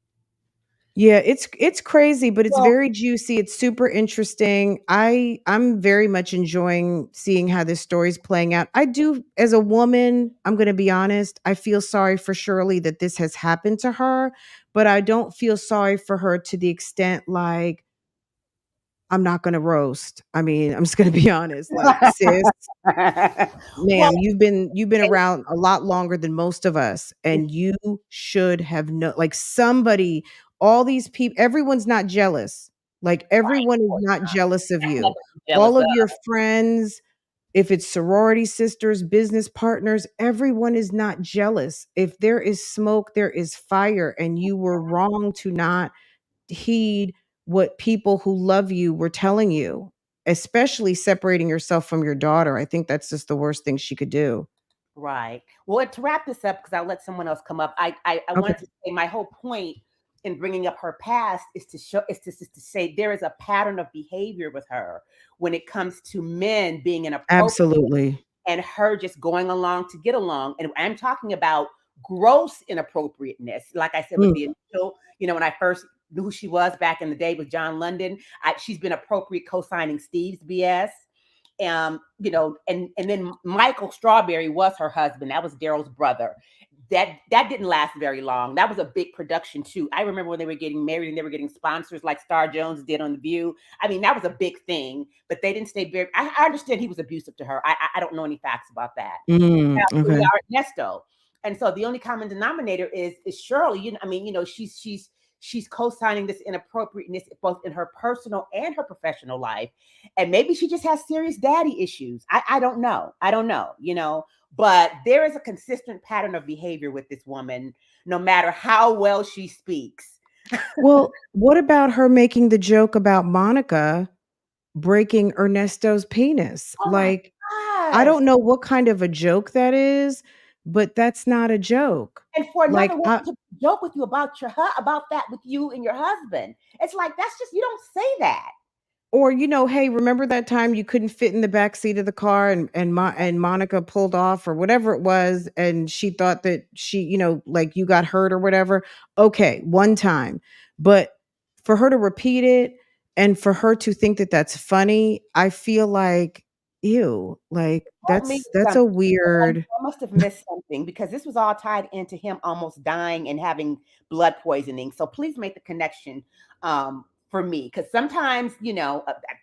Yeah, it's crazy, but it's Well, very juicy. It's super interesting. I'm very much enjoying seeing how this story's playing out. I do, as a woman, I'm going to be honest, I feel sorry for Shirley that this has happened to her, but I don't feel sorry for her to the extent like I'm not going to roast. I mean, I'm just going to be honest. Like, sis, well, ma'am, you've been around a lot longer than most of us, and you should have like somebody, all these people, everyone's not jealous. Like, right, everyone of is course not not. jealous of That's you. nothing to be jealous All of. of your friends, if it's sorority sisters, business partners, everyone is not jealous. If there is smoke, there is fire, and you were wrong to not heed what people who love you were telling you, especially separating yourself from your daughter. I think that's just the worst thing she could do. Right. Well, to wrap this up, because I'll let someone else come up. I Okay. wanted to say my whole point in bringing up her past is to show is to say there is a pattern of behavior with her when it comes to men being inappropriate Absolutely. and her just going along to get along. And I'm talking about gross inappropriateness. Like I said, with Mm. the initial, when I first knew who she was back in the day with John London, she's been appropriate co-signing Steve's BS. And then Michael Strawberry was her husband. That was Daryl's brother. That didn't last very long. That was a big production too. I remember when they were getting married and they were getting sponsors like Star Jones did on The View. I mean, that was a big thing, but they didn't stay very. I understand he was abusive to her. I don't know any facts about that. Mm, Now, here we okay. are at Nesto. And so the only common denominator is Shirley. She's co-signing this inappropriateness both in her personal and her professional life. And maybe she just has serious daddy issues. I don't know. I don't know. But there is a consistent pattern of behavior with this woman, no matter how well she speaks. Well, what about her making the joke about Monica breaking Ernesto's penis? Oh my Like, I gosh. don't know what kind of a joke that is, but that's not a joke. And for another Like, woman to joke with you about about that with you and your husband, it's like that's just you don't say that. or, hey, remember that time you couldn't fit in the back seat of the car, and Monica pulled off or whatever it was, and she thought that she, like you got hurt or whatever. Okay, one time. But for her to repeat it, and for her to think that that's funny, I feel like ew, like Told me that's a something. weird. I must have missed something because this was all tied into him almost dying and having blood poisoning. So please make the connection for me, because sometimes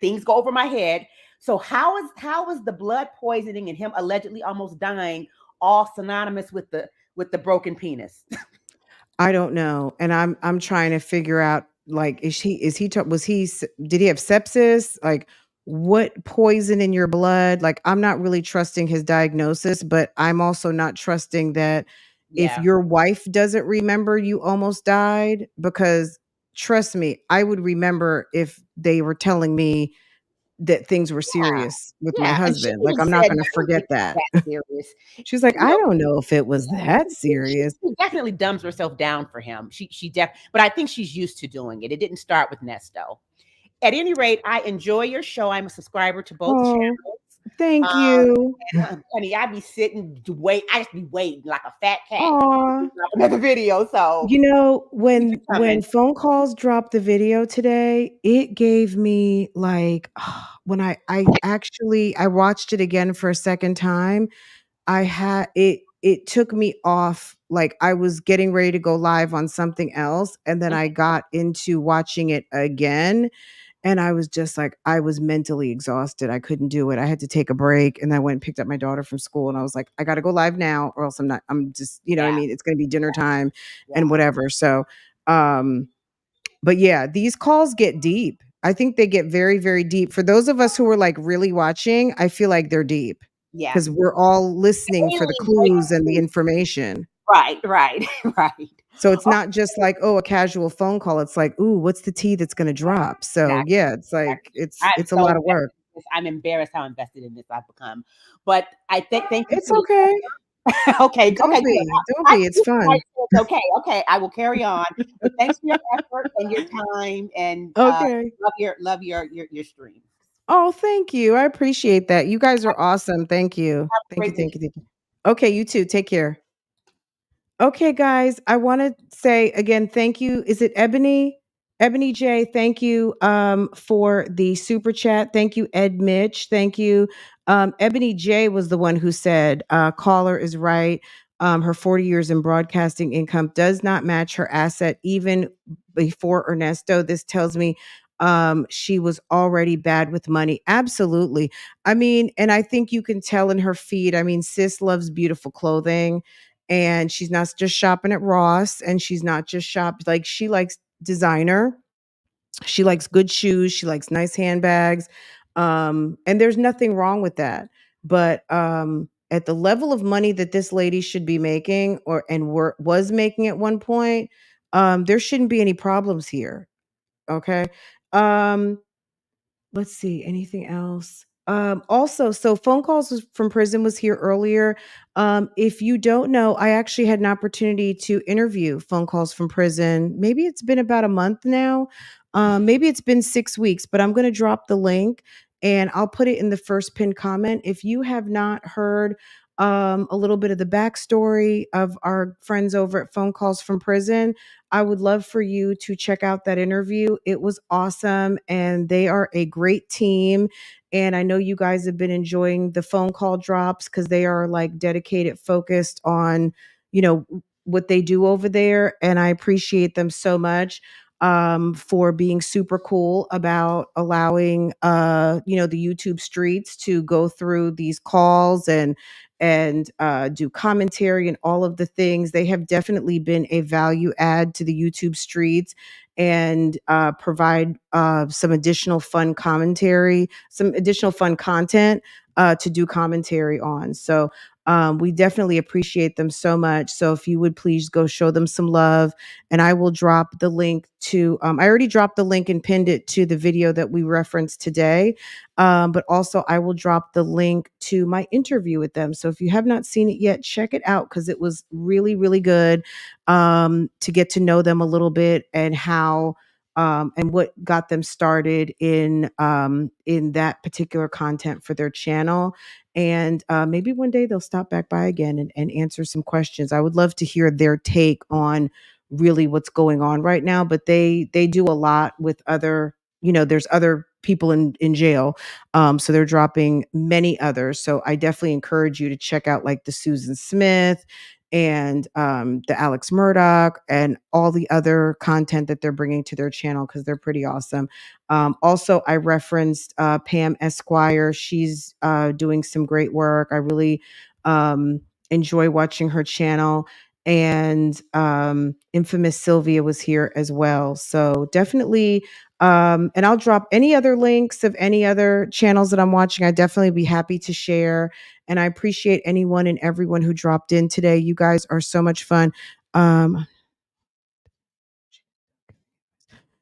things go over my head. So how is the blood poisoning and him allegedly almost dying all synonymous with the broken penis? I don't know, and I'm trying to figure out, like, is he was he did he have sepsis? Like, what poison in your blood? Like, I'm not really trusting his diagnosis, but I'm also not trusting that if Yeah, your wife doesn't remember you almost died, because trust me, I would remember if they were telling me that things were serious with my yeah. And she husband. Like, even I'm not said, going to "No, forget it wasn't that. that serious." She's like, You I know, don't know if it was that serious. she definitely dumbs herself down for him. But I think she's used to doing it. It didn't start with Nesto. At any rate, I enjoy your show. I'm a subscriber to both Oh, channels. thank Um, you. honey, I be sitting to wait. I just be waiting like a fat cat Aw. to drop another video. So You know, keep it when coming. phone calls dropped the video today, it gave me like when I actually I watched it again for a second time, I had it took me off, like I was getting ready to go live on something else, and then I got into watching it again. And I was just like, I was mentally exhausted. I couldn't do it. I had to take a break. And I went and picked up my daughter from school. And I was like, I got to go live now, or else I'm just, you know what I Yeah, mean? It's going to be dinner time and yeah, whatever. So, um, but yeah, these calls get deep. I think they get very, very deep. For those of us who are like really watching, I feel like they're deep yeah. because we're all listening for the Mainly, clues and the information. right, right, right. So it's Oh, not just like, oh, a casual phone call. It's like, ooh, what's the tea that's gonna drop? So exactly, yeah, it's like exactly. I'm it's a so lot of invested work. in this. I'm embarrassed how invested in this I've become. But I thank you It's for your okay. okay, okay, good. Don't be. It's fun. It's okay, okay. I will carry on. But thanks for your effort and your time, and Okay. love your stream. Oh, thank you. I appreciate that. You guys are awesome. Thank you. Have a Thank you. great Thank you. week. Thank you. Okay, you too. Take care. Okay, guys, I want to say again, thank you. Is it Ebony? Ebony J, thank you for the super chat. Thank you, Ed Mitch. Thank you. Ebony J was the one who said, caller is right. Her 40 years in broadcasting income does not match her asset even before Ernesto. This tells me she was already bad with money. Absolutely. I mean, and I think you can tell in her feed. I mean, sis loves beautiful clothing, and she's not just shopping at Ross, and she's not just like she likes designer. She likes good shoes, she likes nice handbags. And there's nothing wrong with that. But at the level of money that this lady should be making was making at one point, there shouldn't be any problems here. Okay. Um Let's see, anything else? Also, so phone calls from prison was here earlier. If you don't know, I actually had an opportunity to interview phone calls from prison. Maybe it's been about a month now. Maybe it's been 6 weeks, but I'm going to drop the link and I'll put it in the first pinned comment. If you have not heard a little bit of the backstory of our friends over at Phone Calls from Prison, I would love for you to check out that interview. It was awesome, and they are a great team. And I know you guys have been enjoying the phone call drops because they are like dedicated, focused on, you know, what they do over there. And I appreciate them so much for being super cool about allowing, the YouTube streets to go through these calls and do commentary and all of the things. They have definitely been a value add to the YouTube streets and provide some additional fun commentary, some additional fun content to do commentary on. So we definitely appreciate them so much. So if you would please go show them some love, and I will drop the link to, I already dropped the link and pinned it to the video that we referenced today. But also, I will drop the link to my interview with them. So if you have not seen it yet, check it out because it was really, really good to get to know them a little bit and how and what got them started in that particular content for their channel. And maybe one day they'll stop back by again and answer some questions. I would love to hear their take on really what's going on right now. But they do a lot with other, there's other people in jail. So they're dropping many others. So I definitely encourage you to check out like the Susan Smith and the Alex Murdoch and all the other content that they're bringing to their channel because they're pretty awesome. Also, I referenced Pam Esquire. She's doing some great work. I really enjoy watching her channel. And infamous Sylvia was here as well. So definitely, and I'll drop any other links of any other channels that I'm watching. I'd definitely be happy to share. And I appreciate anyone and everyone who dropped in today. You guys are so much fun.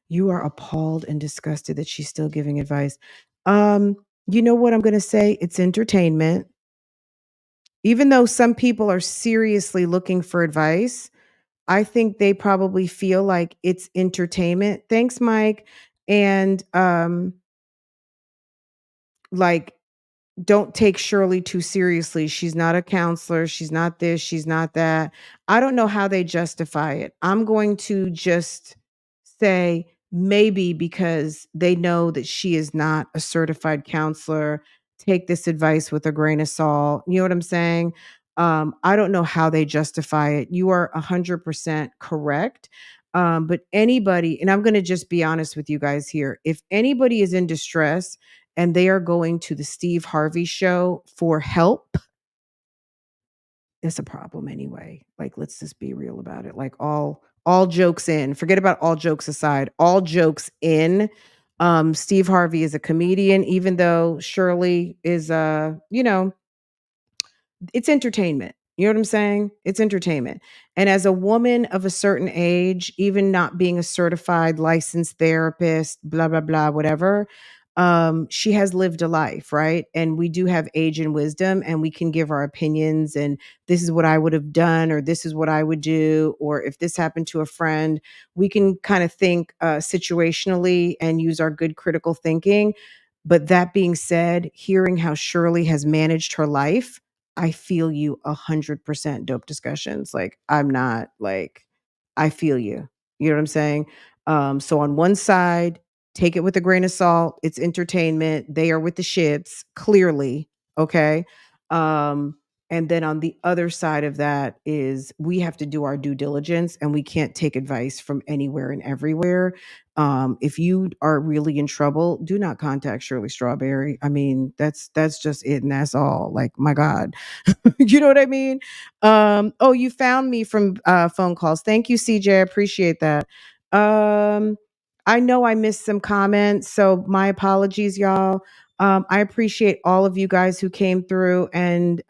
You are appalled and disgusted that she's still giving advice. You know what I'm going to say? It's entertainment. Even though some people are seriously looking for advice, I think they probably feel like it's entertainment. Thanks, Mike. And like, don't take Shirley too seriously. She's not a counselor. She's not this. She's not that. I don't know how they justify it. I'm going to just say maybe because they know that she is not a certified counselor. Take this advice with a grain of salt. You know what I'm saying? I don't know how they justify it. You are 100% correct. But anybody, and I'm going to just be honest with you guys here. If anybody is in distress, and they are going to the Steve Harvey show for help, it's a problem anyway. Like, let's just be real about it. Like all jokes in, forget about all jokes aside, all jokes in. Steve Harvey is a comedian, even though Shirley is it's entertainment. You know what I'm saying? It's entertainment. And as a woman of a certain age, even not being a certified licensed therapist, blah, blah, blah, whatever, she has lived a life, right? And we do have age and wisdom, and we can give our opinions. And this is what I would have done, or this is what I would do, or if this happened to a friend, we can kind of think situationally and use our good critical thinking. But that being said, hearing how Shirley has managed her life, I feel you 100%. Dope discussions. Like, I'm not like, I feel you. You know what I'm saying? So on one side, take it with a grain of salt. It's entertainment. They are with the shits, clearly. Okay. And then on the other side of that is we have to do our due diligence, and we can't take advice from anywhere and everywhere. If you are really in trouble, do not contact Shirley Strawberry. I mean, that's just it, and that's all. Like, my God. You know what I mean? Oh, you found me from phone calls. Thank you, CJ. I appreciate that. I know I missed some comments, so my apologies, y'all. I appreciate all of you guys who came through and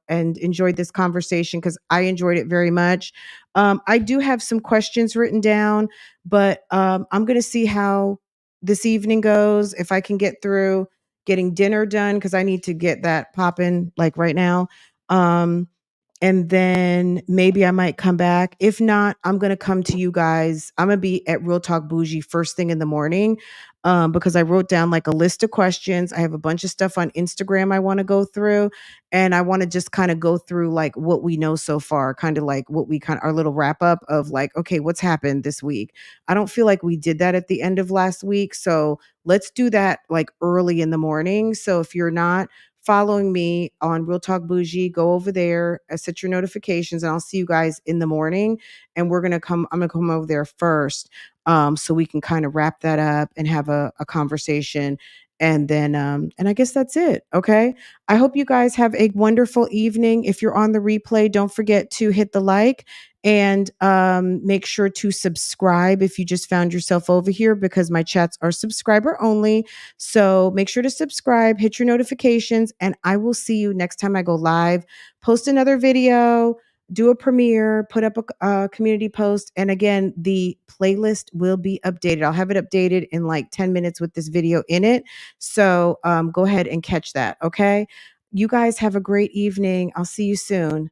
enjoyed this conversation, because I enjoyed it very much. I do have some questions written down, but I'm going to see how this evening goes. If I can get through getting dinner done, because I need to get that popping like right now. And then maybe I might come back. If not, I'm going to come to you guys. I'm going to be at Real Talk Bougie first thing in the morning, because I wrote down like a list of questions. I have a bunch of stuff on Instagram I want to go through. And I want to just kind of go through like what we know so far, kind of like what we our little wrap up of like, okay, what's happened this week? I don't feel like we did that at the end of last week. So let's do that like early in the morning. So if you're not following me on Real Talk Bougie, go over there, set your notifications, and I'll see you guys in the morning. And I'm gonna come over there first, so we can kind of wrap that up and have a conversation. And then and I guess that's it. Okay. I hope you guys have a wonderful evening. If you're on the replay, don't forget to hit the like, and make sure to subscribe if you just found yourself over here, because my chats are subscriber only. So make sure to subscribe, hit your notifications, and I will see you next time I go live. Post another video, do a premiere, put up a community post. And again, the playlist will be updated. I'll have it updated in like 10 minutes with this video in it. So go ahead and catch that. Okay. You guys have a great evening. I'll see you soon.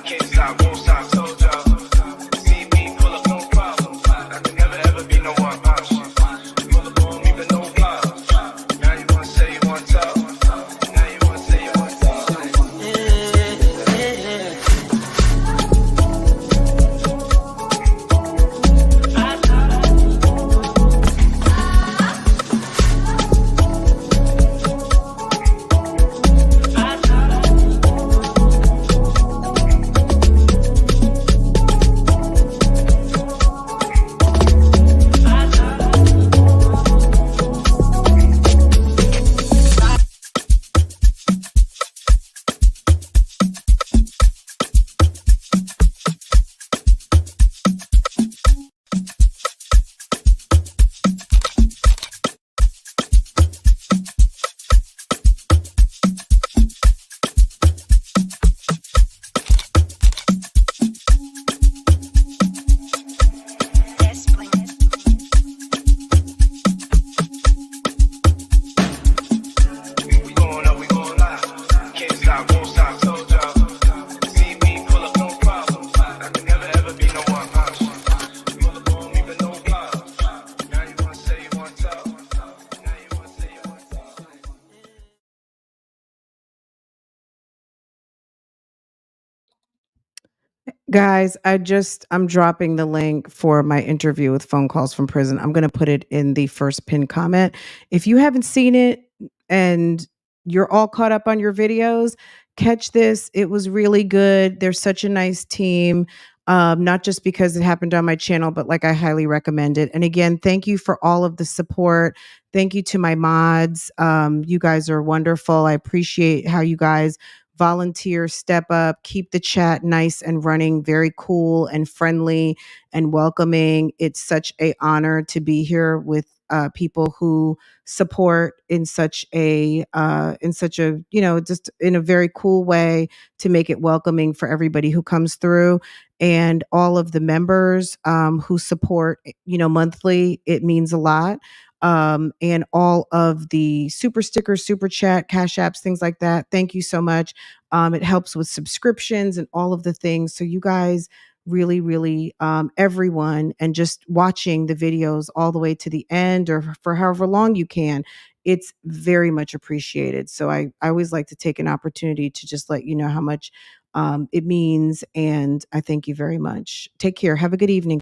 Can't stop, won't stop, told y'all. See me pull up, no problem. I can never ever Guys, I'm dropping the link for my interview with Phone Calls from Prison. I'm going to put it in the first pinned comment. If you haven't seen it and you're all caught up on your videos, catch this. It was really good. They're such a nice team. Not just because it happened on my channel, but like I highly recommend it. And again, thank you for all of the support. Thank you to my mods. You guys are wonderful. I appreciate how you guys volunteer, step up, keep the chat nice and running, very cool and friendly and welcoming. It's such a honor to be here with people who support in such a just in a very cool way to make it welcoming for everybody who comes through, and all of the members who support monthly. It means a lot. And all of the super stickers, super chat, cash apps, things like that. Thank you so much. It helps with subscriptions and all of the things. So you guys really, really, everyone, and just watching the videos all the way to the end or for however long you can, it's very much appreciated. So I always like to take an opportunity to just let you know how much it means. And I thank you very much. Take care. Have a good evening.